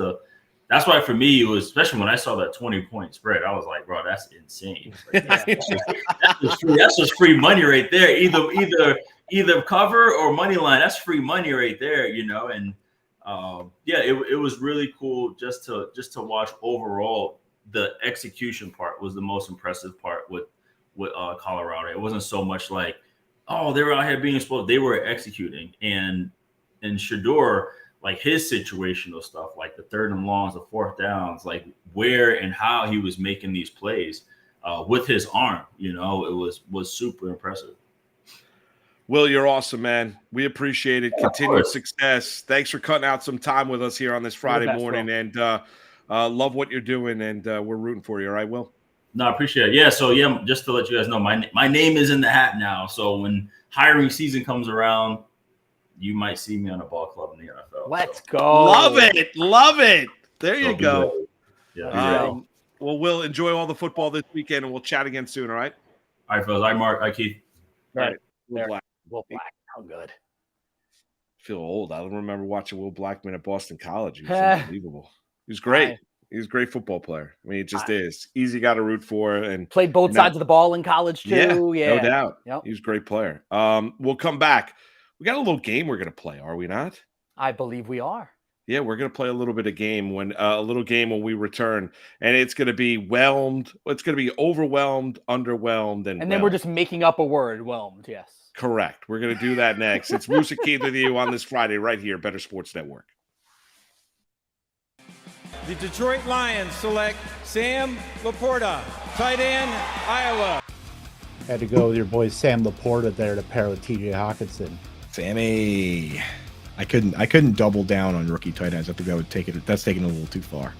why for me, it was, especially when I saw that 20-point spread, I was like, bro, that's insane. Like, that's just free money right there. Either cover or money line. That's free money right there, you know. And it was really cool just to watch overall. The execution part was the most impressive part with Colorado. It wasn't so much like, oh, they were out here being explosive. They were executing. And Shador, like, his situational stuff, like the 3rd and longs, the 4th downs, like where and how he was making these plays with his arm, you know, it was super impressive. Will, you're awesome, man. We appreciate it. Continued success. Thanks for cutting out some time with us here on this Friday morning. Will. And love what you're doing, and we're rooting for you. All right, Will? No, I appreciate it. Yeah, so yeah, just to let you guys know, my name is in the hat now. So when hiring season comes around, you might see me on a ball club in the NFL. Let's go. Love it. Love it. There you go. Yeah. Well, we'll enjoy all the football this weekend, and we'll chat again soon, all right? All right, fellas. Hi, Mark. Hi, Keith. All right. Will Black. How good. I feel old. I don't remember watching Will Blackmon at Boston College. He was unbelievable. He was great. He was a great football player. I mean, it just is. Easy guy to root for. And played both sides of the ball in college, too. Yeah. No doubt. Yep. He was a great player. We'll come back. We got a little game we're going to play, are we not? I believe we are. Yeah, we're going to play a little game when we return, and it's going to be whelmed. It's going to be overwhelmed, underwhelmed, and then we're just making up a word, whelmed. Yes, correct. We're going to do that next. It's Marc and Keith with you on this Friday, right here, Better Sports Network. The Detroit Lions select Sam Laporta, tight end, Iowa. Had to go with your boy Sam Laporta there to pair with TJ Hawkinson. Sammy. I couldn't double down on rookie tight ends. I think that's taking it a little too far.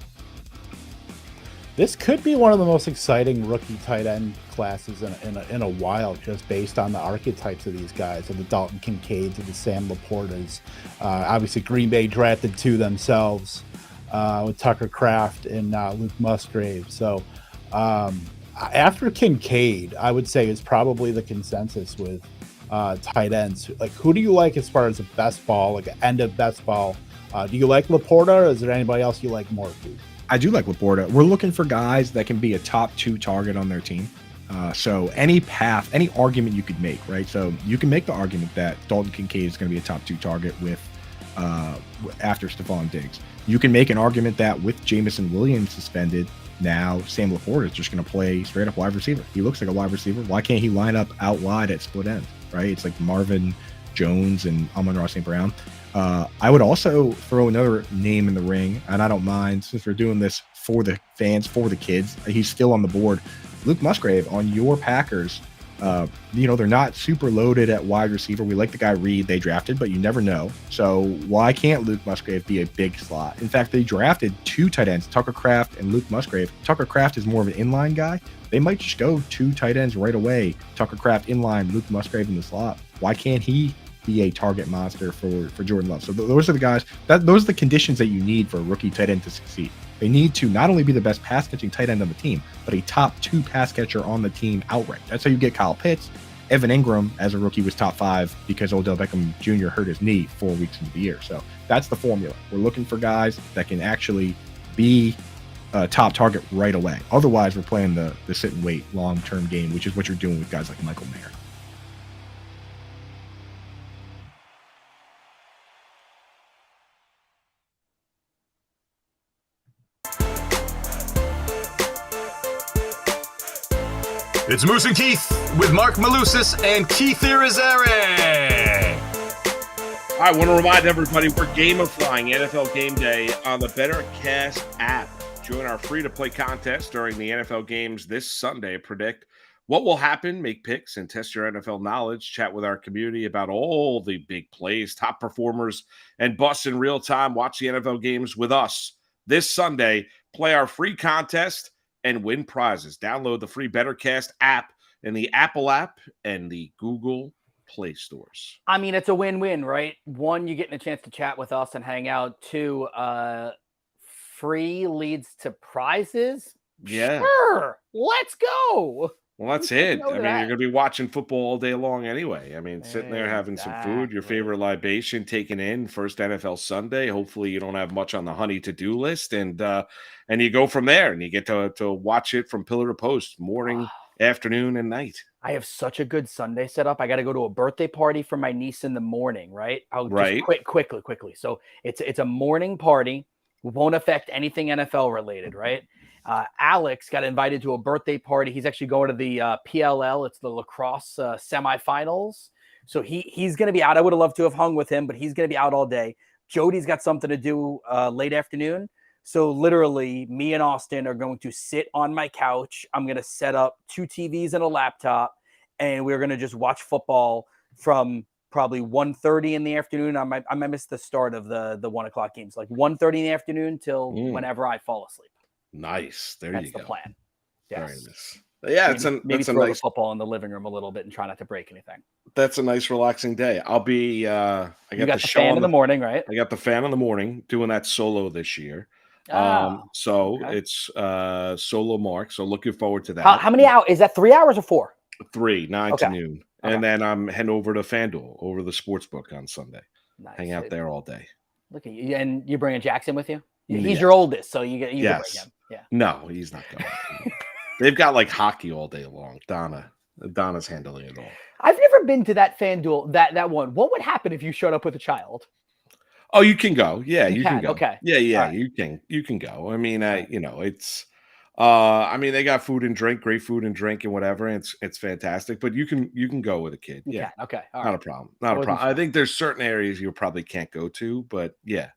This could be one of the most exciting rookie tight end classes in a while, just based on the archetypes of these guys, and the Dalton Kincaids and the Sam Laportas. Obviously, Green Bay drafted 2 themselves with Tucker Kraft and Luke Musgrave. So after Kincaid, I would say is probably the consensus with tight ends. Like, who do you like as far as a best ball, like an end of best ball? Do you like Laporta, or is there anybody else you like more? I do like Laporta. We're looking for guys that can be a top 2 target on their team. So any path, any argument you could make, right? So you can make the argument that Dalton Kincaid is going to be a top 2 target with after Stephon Diggs. You can make an argument that with Jamison Williams suspended, now Sam Laporta is just going to play straight up wide receiver. He looks like a wide receiver. Why can't he line up out wide at split ends, right? It's like Marvin Jones and Amon-Ra St. Brown. I would also throw another name in the ring, and I don't mind, since we're doing this for the fans, for the kids. He's still on the board. Luke Musgrave on your Packers. They're not super loaded at wide receiver. We like the guy Reed they drafted, but you never know. So why can't Luke Musgrave be a big slot? In fact, they drafted 2 tight ends, Tucker Kraft and Luke Musgrave. Tucker Kraft is more of an inline guy. They might just go 2 tight ends right away. Tucker Kraft inline, Luke Musgrave in the slot. Why can't he be a target monster for Jordan Love? So those are the guys, those are the conditions that you need for a rookie tight end to succeed. They need to not only be the best pass catching tight end on the team, but a top 2 pass catcher on the team outright. That's how you get Kyle Pitts. Evan Ingram as a rookie was top 5 because Odell Beckham Jr. hurt his knee 4 weeks into the year. So that's the formula. We're looking for guys that can actually be a top target right away. Otherwise, we're playing the sit and wait long-term game, which is what you're doing with guys like Michael Mayer. It's Moose and Keith with Marc Malusis and Keith Irizarry. I want to remind everybody we're gamifying NFL Game Day on the BetterCast app. Join our free-to-play contest during the NFL games this Sunday. Predict what will happen, make picks, and test your NFL knowledge. Chat with our community about all the big plays, top performers, and busts in real time. Watch the NFL games with us this Sunday. Play our free contest and win prizes. Download the free BetterCast app in the Apple app and the Google Play stores. I mean, it's a win-win, right? 1, you're getting a chance to chat with us and hang out. 2, free leads to prizes. Yeah. Sure. Let's go. Well, that's it. No I mean, that. you're going to be watching football all day long anyway. I mean, sitting there having some food, your favorite libation taken in, first NFL Sunday. Hopefully you don't have much on the honey to-do list. And you go from there and you get to watch it from pillar to post, morning, afternoon, and night. I have such a good Sunday set up. I got to go to a birthday party for my niece in the morning, right? I'll Right. just quickly. So it's a morning party. Won't affect anything NFL related, right? Alex got invited to a birthday party. He's actually going to the PLL. It's the lacrosse semifinals. So he's going to be out. I would have loved to have hung with him, but he's going to be out all day. Jody's got something to do late afternoon. So literally me and Austin are going to sit on my couch. I'm going to set up 2 TVs and a laptop, and we're going to just watch football from probably 1:30 in the afternoon. I might miss the start of the 1 o'clock games, like 1:30 in the afternoon till whenever I fall asleep. Nice. There That's you go. the plan. Very Yes. nice. Yeah, Maybe that's a throw nice the football in the living room a little bit and try not to break anything. That's a nice relaxing day. I'll be I You got got the the show fan on in the morning, right? I got the fan in the morning doing that solo this year. So okay. it's solo Mark. So looking forward to that. How many hours? Is that 3 hours or 4? 3, 9 to Okay. noon. And then I'm heading over to FanDuel, over the sports book on Sunday. Nice. Hang out there all day. Look at you. And you're bringing Jackson with you? He's Yes. your oldest, so you can bring Yes. him. Yeah. No, he's not going. They've got like hockey all day long. Donna's handling it all. I've never been to that FanDuel, that one. What would happen if you showed up with a child? Oh, you can go. Yeah, you can go. Okay. Yeah, Right. you can go. I mean, it's I mean, they got food and drink, great food and drink and whatever. And it's fantastic, but you can go with a kid. You Yeah. can. Okay. All Not right. a problem. Not a Wasn't problem. I sure. think there's certain areas you probably can't go to, but yeah.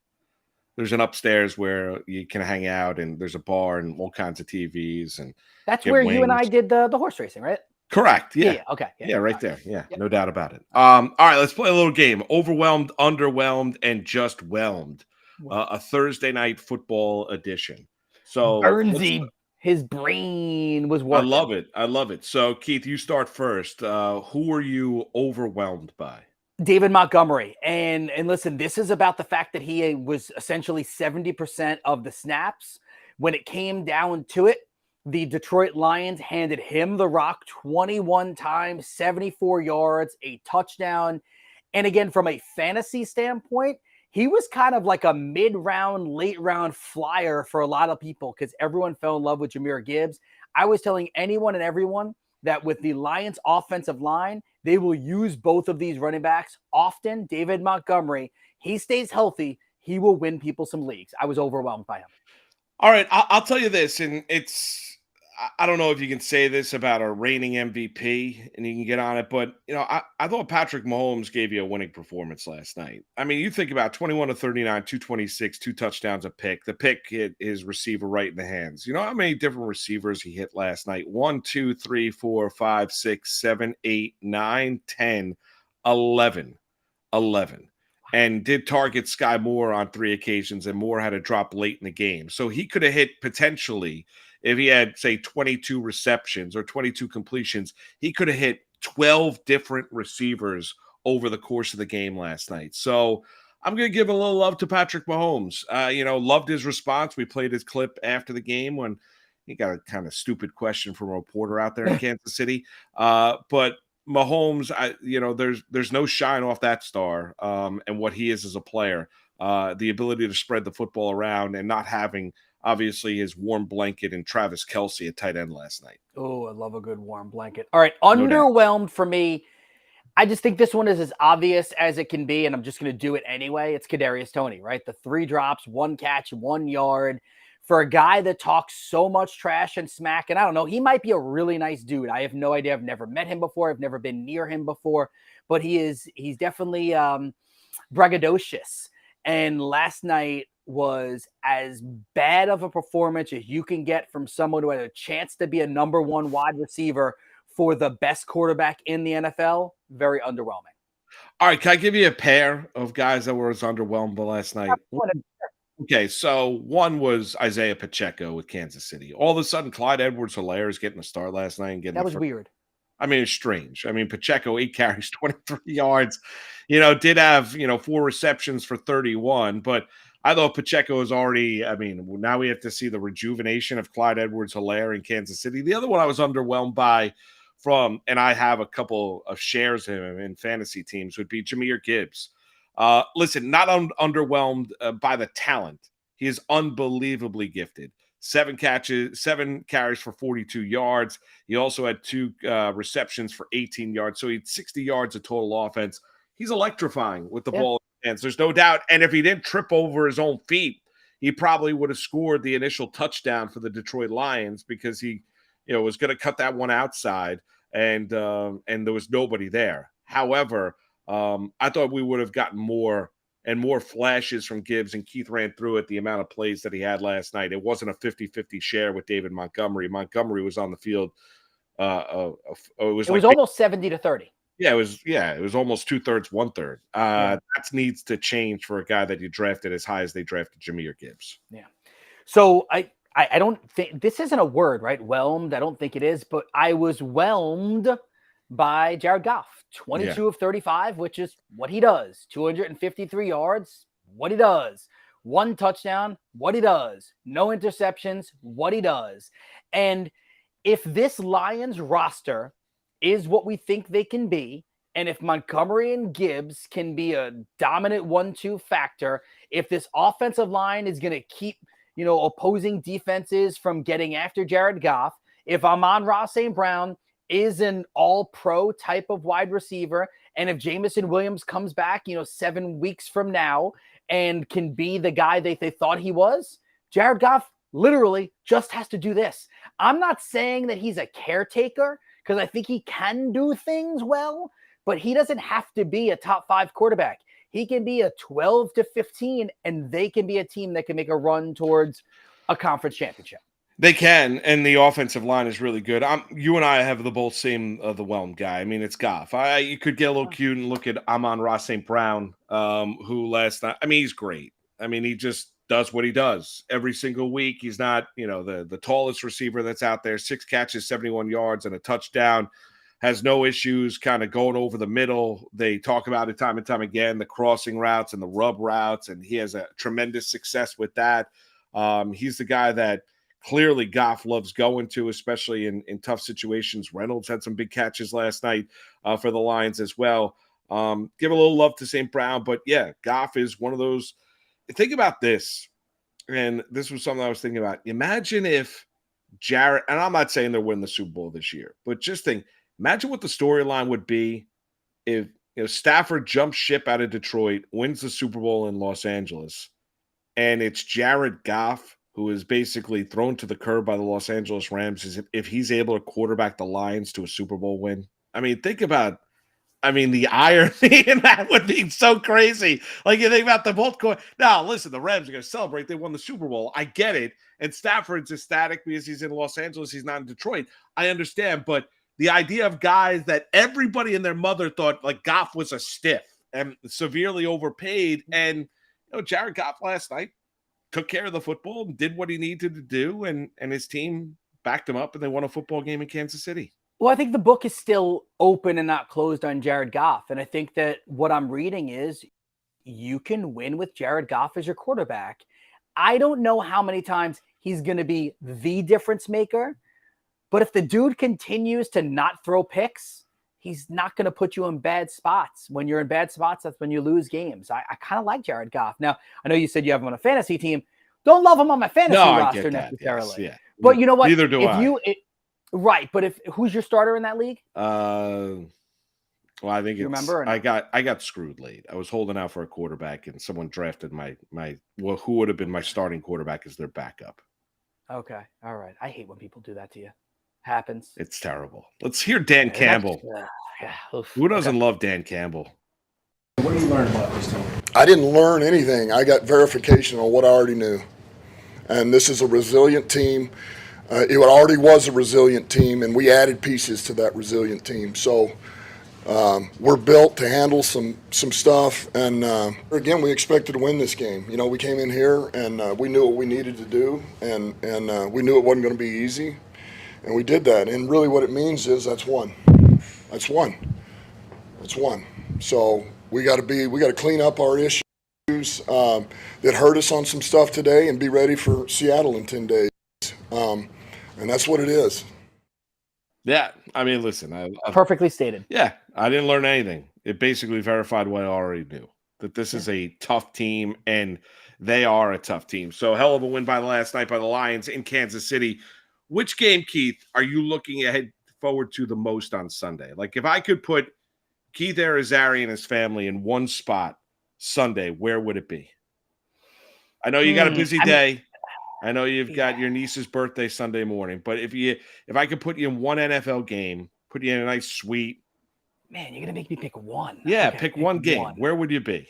There's an upstairs where you can hang out, and there's a bar and all kinds of TVs and That's get where you and I wings. did the horse racing, right? Correct. Yeah. Okay. Yeah, right there. Yeah, no doubt about it. All right, let's play a little game. Overwhelmed, underwhelmed, and just whelmed. A Thursday night football edition. So Burnsy, his brain was I working. love it. I love it. So Keith, you start first. Who are you overwhelmed by? David Montgomery. And listen, this is about the fact that he was essentially 70% of the snaps. When it came down to it, the Detroit Lions handed him the rock 21 times, 74 yards, a touchdown. And again, from a fantasy standpoint, he was kind of like a mid-round, late-round flyer for a lot of people because everyone fell in love with Jahmyr Gibbs. I was telling anyone and everyone that with the Lions offensive line, they will use both of these running backs often. David Montgomery, he stays healthy, he will win people some leagues. I was overwhelmed by him. All right, I'll tell you this, and I don't know if you can say this about a reigning MVP and you can get on it, but I thought Patrick Mahomes gave you a winning performance last night. I mean, you think about 21 to 39, 226, 2 touchdowns, a pick. The pick hit his receiver right in the hands. You know how many different receivers he hit last night? 1, 2, 3, 4, 5, 6, 7, 8, 9, 10, 11. And did target Sky Moore on 3 occasions, and Moore had to drop late in the game. So he could have hit potentially, if he had, say, 22 receptions or 22 completions, he could have hit 12 different receivers over the course of the game last night. So I'm going to give a little love to Patrick Mahomes. Loved his response. We played his clip after the game when he got a kind of stupid question from a reporter out there in Kansas City. But Mahomes, there's no shine off that star and what he is as a player. The ability to spread the football around and not having, obviously, his warm blanket and Travis Kelce at tight end last night. Oh, I love a good warm blanket. All right, underwhelmed for me. I just think this one is as obvious as it can be, and I'm just going to do it anyway. It's Kadarius Toney, right? The 3 drops, 1 catch, 1 yard. For a guy that talks so much trash and smack, and I don't know, he might be a really nice dude. I have no idea. I've never met him before. I've never been near him before, but he's definitely braggadocious. And last night was as bad of a performance as you can get from someone who had a chance to be a number 1 wide receiver for the best quarterback in the NFL. Very underwhelming. All right, can I give you a pair of guys that were as underwhelmed last night? Okay, so one was Isaiah Pacheco with Kansas City. All of a sudden, Clyde Edwards-Helaire is getting a start last night and getting that was weird. I mean, it's strange. I mean, Pacheco, 8 carries, 23 yards. Did have 4 receptions for 31, but I thought Pacheco is already. I mean, now we have to see the rejuvenation of Clyde Edwards-Helaire in Kansas City. The other one I was underwhelmed by, and I have a couple of shares of him in fantasy teams, would be Jahmyr Gibbs. Listen, not underwhelmed by the talent. He is unbelievably gifted. 7 carries for 42 yards. He also had 2 receptions for 18 yards. So he had 60 yards of total offense. He's electrifying with the ball in his hands. There's no doubt. And if he didn't trip over his own feet, he probably would have scored the initial touchdown for the Detroit Lions because he, was going to cut that one outside and there was nobody there. However, I thought we would have gotten more flashes from Gibbs, and Keith ran through it, the amount of plays that he had last night. It wasn't a 50-50 share with David Montgomery. Montgomery was on the field. It was almost 70-30. Yeah, it was almost 2/3, 1/3. That needs to change for a guy that you drafted as high as they drafted Jahmyr Gibbs. Yeah. So I don't think this isn't a word, right? Whelmed. I don't think it is, but I was whelmed by Jared Goff. 22 of 35, which is what he does. 253 yards, what he does. 1 touchdown, what he does. No interceptions, what he does. And if this Lions roster is what we think they can be, and if Montgomery and Gibbs can be a dominant 1-2 factor, if this offensive line is going to keep, opposing defenses from getting after Jared Goff, if Amon-Ra St. Brown is an all-pro type of wide receiver, and if Jameson Williams comes back, 7 weeks from now and can be the guy they thought he was, Jared Goff literally just has to do this. I'm not saying that he's a caretaker because I think he can do things well, but he doesn't have to be a top 5 quarterback. He can be a 12 to 15, and they can be a team that can make a run towards a conference championship. They can, and the offensive line is really good. You and I have the both same the Whelm guy. I mean, it's Goff. You could get a little cute and look at Amon-Ra St. Brown, who last night. I mean, he's great. I mean, he just does what he does every single week. He's not, the tallest receiver that's out there. 6 catches, 71 yards, and a touchdown. Has no issues kind of going over the middle. They talk about it time and time again, the crossing routes and the rub routes, and he has a tremendous success with that. He's the guy that clearly Goff loves going to, especially in tough situations. Reynolds had some big catches last night for the Lions as well. Give a little love to St. Brown, but yeah, Goff is one of those. Think about this, and this was something I was thinking about. Imagine if Jared, and I'm not saying they're winning the Super Bowl this year, but just imagine what the storyline would be if Stafford jumps ship out of Detroit, wins the Super Bowl in Los Angeles, and it's Jared Goff who is basically thrown to the curb by the Los Angeles Rams, if he's able to quarterback the Lions to a Super Bowl win. I mean, think about the irony in that would be so crazy. Like, you think about the both going, now, listen, the Rams are going to celebrate. They won the Super Bowl. I get it. And Stafford's ecstatic because he's in Los Angeles. He's not in Detroit. I understand. But the idea of guys that everybody and their mother thought, like, Goff was a stiff and severely overpaid. And, Jared Goff last night took care of the football and did what he needed to do. And his team backed him up, and they won a football game in Kansas City. Well, I think the book is still open and not closed on Jared Goff. And I think that what I'm reading is you can win with Jared Goff as your quarterback. I don't know how many times he's going to be the difference maker, but if the dude continues to not throw picks, he's not going to put you in bad spots. When you're in bad spots, that's when you lose games. I kind of like Jared Goff. Now, I know you said you have him on a fantasy team. Don't love him on my fantasy roster necessarily. Yes, yeah. But you know what? Neither do I. Right, but who's your starter in that league? Well, I think you remember? I got screwed late. I was holding out for a quarterback, and someone drafted who would have been my starting quarterback as their backup. Okay, all right. I hate when people do that to you. Happens. It's terrible. Let's hear Dan Campbell. Who doesn't love Dan Campbell? What did you learn about this team? I didn't learn anything. I got verification on what I already knew, and this is a resilient team. It already was a resilient team, and we added pieces to that resilient team. So we're built to handle some stuff. And again, we expected to win this game. We came in here and we knew what we needed to do, and we knew it wasn't going to be easy, and we did that. And really, what it means is that's one. That's one. That's one. So we got to clean up our issues that hurt us on some stuff today, and be ready for Seattle in 10 days. And that's what it is. Yeah. I mean, listen. I perfectly stated. Yeah. I didn't learn anything. It basically verified what I already knew, that this is a tough team, and they are a tough team. So hell of a win by last night by the Lions in Kansas City. Which game, Keith, are you looking forward to the most on Sunday? Like, if I could put Keith Arizari and his family in one spot Sunday, where would it be? I know you got a busy day. I know you've got your niece's birthday Sunday morning, but if I could put you in one NFL game, put you in a nice suite. Man, you're going to make me pick one. Yeah, okay, pick one game. Where would you be?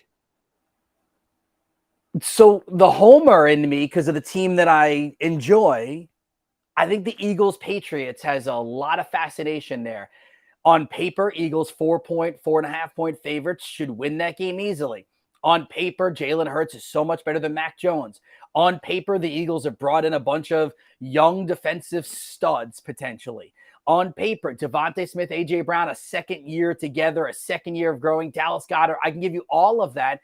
So the homer in me, because of the team that I enjoy, I think the Eagles-Patriots has a lot of fascination there. On paper, Eagles 4.5 point favorites should win that game easily. On paper, Jalen Hurts is so much better than Mac Jones. On paper, the Eagles have brought in a bunch of young defensive studs, potentially. On paper, Devontae Smith, A.J. Brown, a second year together, a second year of growing. Dallas Goedert, I can give you all of that.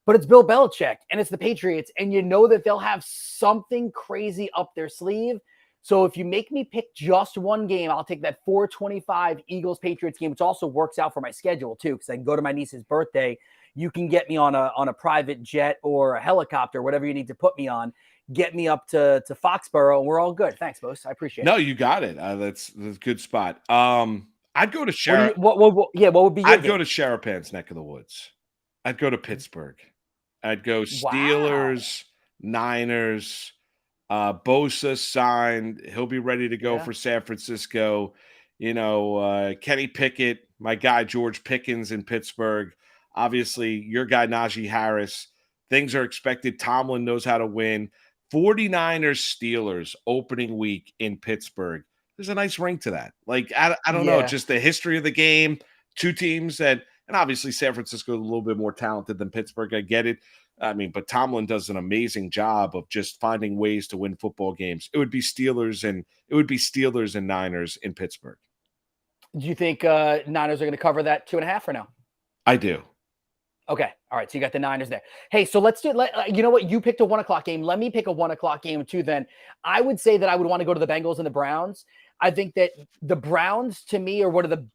But it's Bill Belichick, and it's the Patriots, and you know that they'll have something crazy up their sleeve. So if you make me pick just one game, I'll take that 4:25 Eagles-Patriots game, which also works out for my schedule, too, because I can go to my niece's birthday. You can get me on a private jet or a helicopter, whatever you need to put me on. Get me up to Foxborough, and we're all good. Thanks, Bose. I appreciate it. No, you got it. That's a good spot. I'd go to what would be your I'd game? go to Sharapan's neck of the woods. I'd go to Pittsburgh. I'd go Steelers, Niners. Bosa signed. He'll be ready to go for San Francisco. Kenny Pickett, my guy George Pickens in Pittsburgh. Obviously, your guy Najee Harris. Things are expected. Tomlin knows how to win. 49ers Steelers opening week in Pittsburgh. There's a nice ring to that. Like, I don't know, just the history of the game, two teams that, and obviously San Francisco is a little bit more talented than Pittsburgh. I get it. I mean, but Tomlin does an amazing job of just finding ways to win football games. It would be Steelers and Niners in Pittsburgh. Do you think Niners are going to cover that 2.5 or no? I do. Okay. All right. So you got the Niners there. Hey, so let's do you know what? You picked a 1 o'clock game. Let me pick a 1 o'clock game too. Then I would say that I would want to go to the Bengals and the Browns. I think that the Browns to me are one of the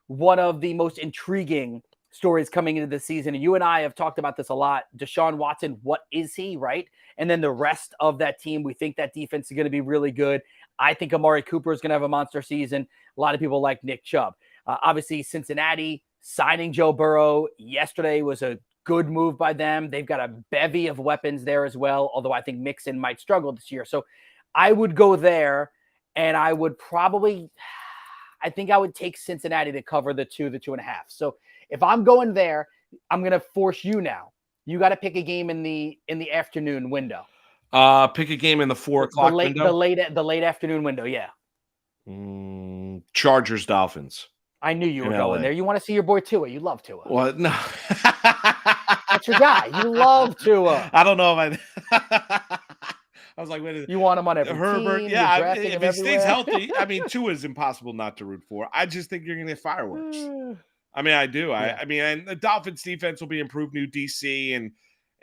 one of the most intriguing stories coming into the season. And you and I have talked about this a lot. Deshaun Watson, what is he, right? And then the rest of that team, we think that defense is going to be really good. I think Amari Cooper is going to have a monster season. A lot of people like Nick Chubb. Obviously, Cincinnati signing Joe Burrow yesterday was a good move by them. They've got a bevy of weapons there as well, although I think Mixon might struggle this year. So I would go there, and I would take Cincinnati to cover the 2.5. So if I'm going there, I'm going to force you now. You got to pick a game in the afternoon window. Pick a game in the 4 o'clock window. The late afternoon window, yeah. Chargers, Dolphins. I knew you were going there. You want to see your boy Tua. You love Tua. Well, no. That's your guy. You love Tua. I don't know if I was like, wait a minute. You want him on every Herbert, team. yeah. If he stays healthy, I mean, Tua is impossible not to root for. I just think you're going to get fireworks. I mean, I do. Yeah. I mean, and the Dolphins defense will be improved, new DC,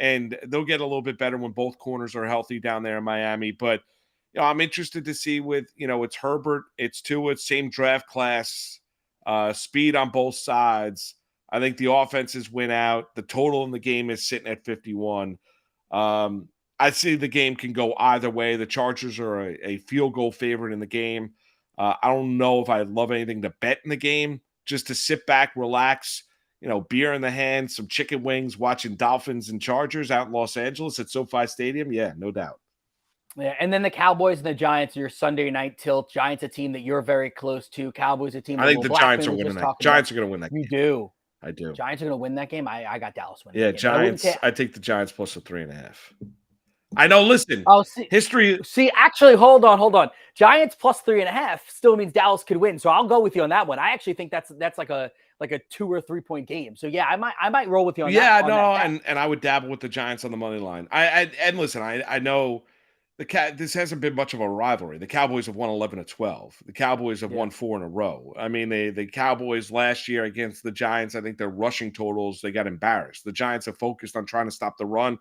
and they'll get a little bit better when both corners are healthy down there in Miami. But, you know, I'm interested to see it's Herbert, it's Tua, same draft class, speed on both sides. I think the offenses win out. The total in the game is sitting at 51. I see the game can go either way. The Chargers are a field goal favorite in the game. I don't know if I love anything to bet in the game. Just to sit back, relax, beer in the hand, some chicken wings, watching Dolphins and Chargers out in Los Angeles at SoFi Stadium. Yeah, no doubt. Yeah, and then the Cowboys and the Giants are your Sunday night tilt. Giants, a team that you're very close to. Cowboys, a team. I think the Giants are winning that. Giants are going to win that game. You do. I do. Giants are going to win that game. I got Dallas winning. Yeah, Giants. I take the Giants plus a 3.5. I know. Listen. Oh, history. See, actually, hold on. Giants plus 3.5 still means Dallas could win. So I'll go with you on that one. I actually think that's like a 2 or 3 point game. So yeah, I might roll with you on that. Yeah, no, and I would dabble with the Giants on the money line. And listen, I know this hasn't been much of a rivalry. The Cowboys have won 11-12. The Cowboys have won 4 in a row. I mean, the Cowboys last year against the Giants, I think their rushing totals, they got embarrassed. The Giants have focused on trying to stop the run.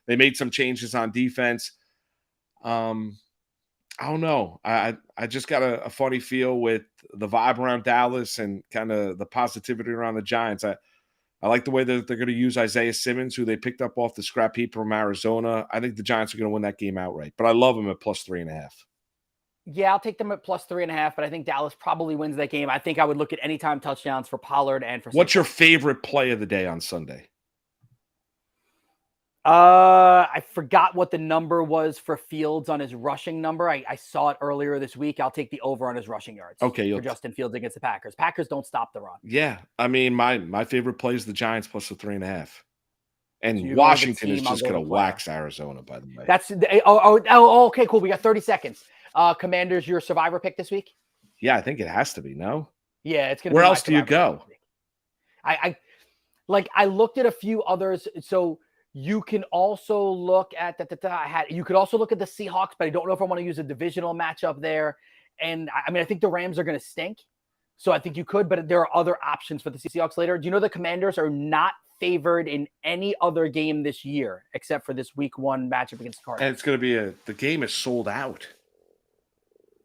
They made some changes on defense. I don't know. I just got a funny feel with the vibe around Dallas and kind of the positivity around the Giants. I like the way that they're going to use Isaiah Simmons, who they picked up off the scrap heap from Arizona. I think the Giants are going to win that game outright, but I love them at plus 3.5. Yeah, I'll take them at plus 3.5, but I think Dallas probably wins that game. I think I would look at anytime touchdowns for Pollard and for. What's your favorite play of the day on Sunday? I forgot what the number was for Fields on his rushing number. I saw it earlier this week. I'll take the over on his rushing yards. Okay, for Justin Fields against the Packers. Packers don't stop the run. Yeah, I mean my favorite play is the Giants plus the 3.5, and so Washington is just going to wax Arizona. By the way, that's okay, cool. We got 30 seconds. Commanders, your survivor pick this week? Yeah, I think it has to be. No, yeah, it's going to. Where else do you go? I looked at a few others. So. You can also look at you could also look at the Seahawks, but I don't know if I want to use a divisional matchup there. And I mean, I think the Rams are going to stink. So I think you could, but there are other options for the Seahawks later. Do you know the Commanders are not favored in any other game this year except for this week 1 matchup against the Cardinals? And it's going to be the game is sold out.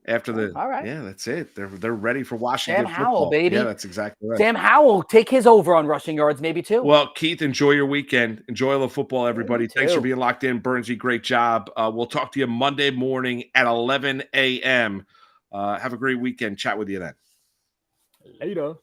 After all right. Yeah, that's it. They're ready for Washington Sam Howell, football. baby. Yeah, that's exactly right. Sam Howell, take his over on rushing yards, maybe too. Well, Keith, enjoy your weekend. Enjoy the football, everybody. Thanks for being locked in. Burnsy, great job. We'll talk to you Monday morning at 11 a.m. Have a great weekend. Chat with you then. Later.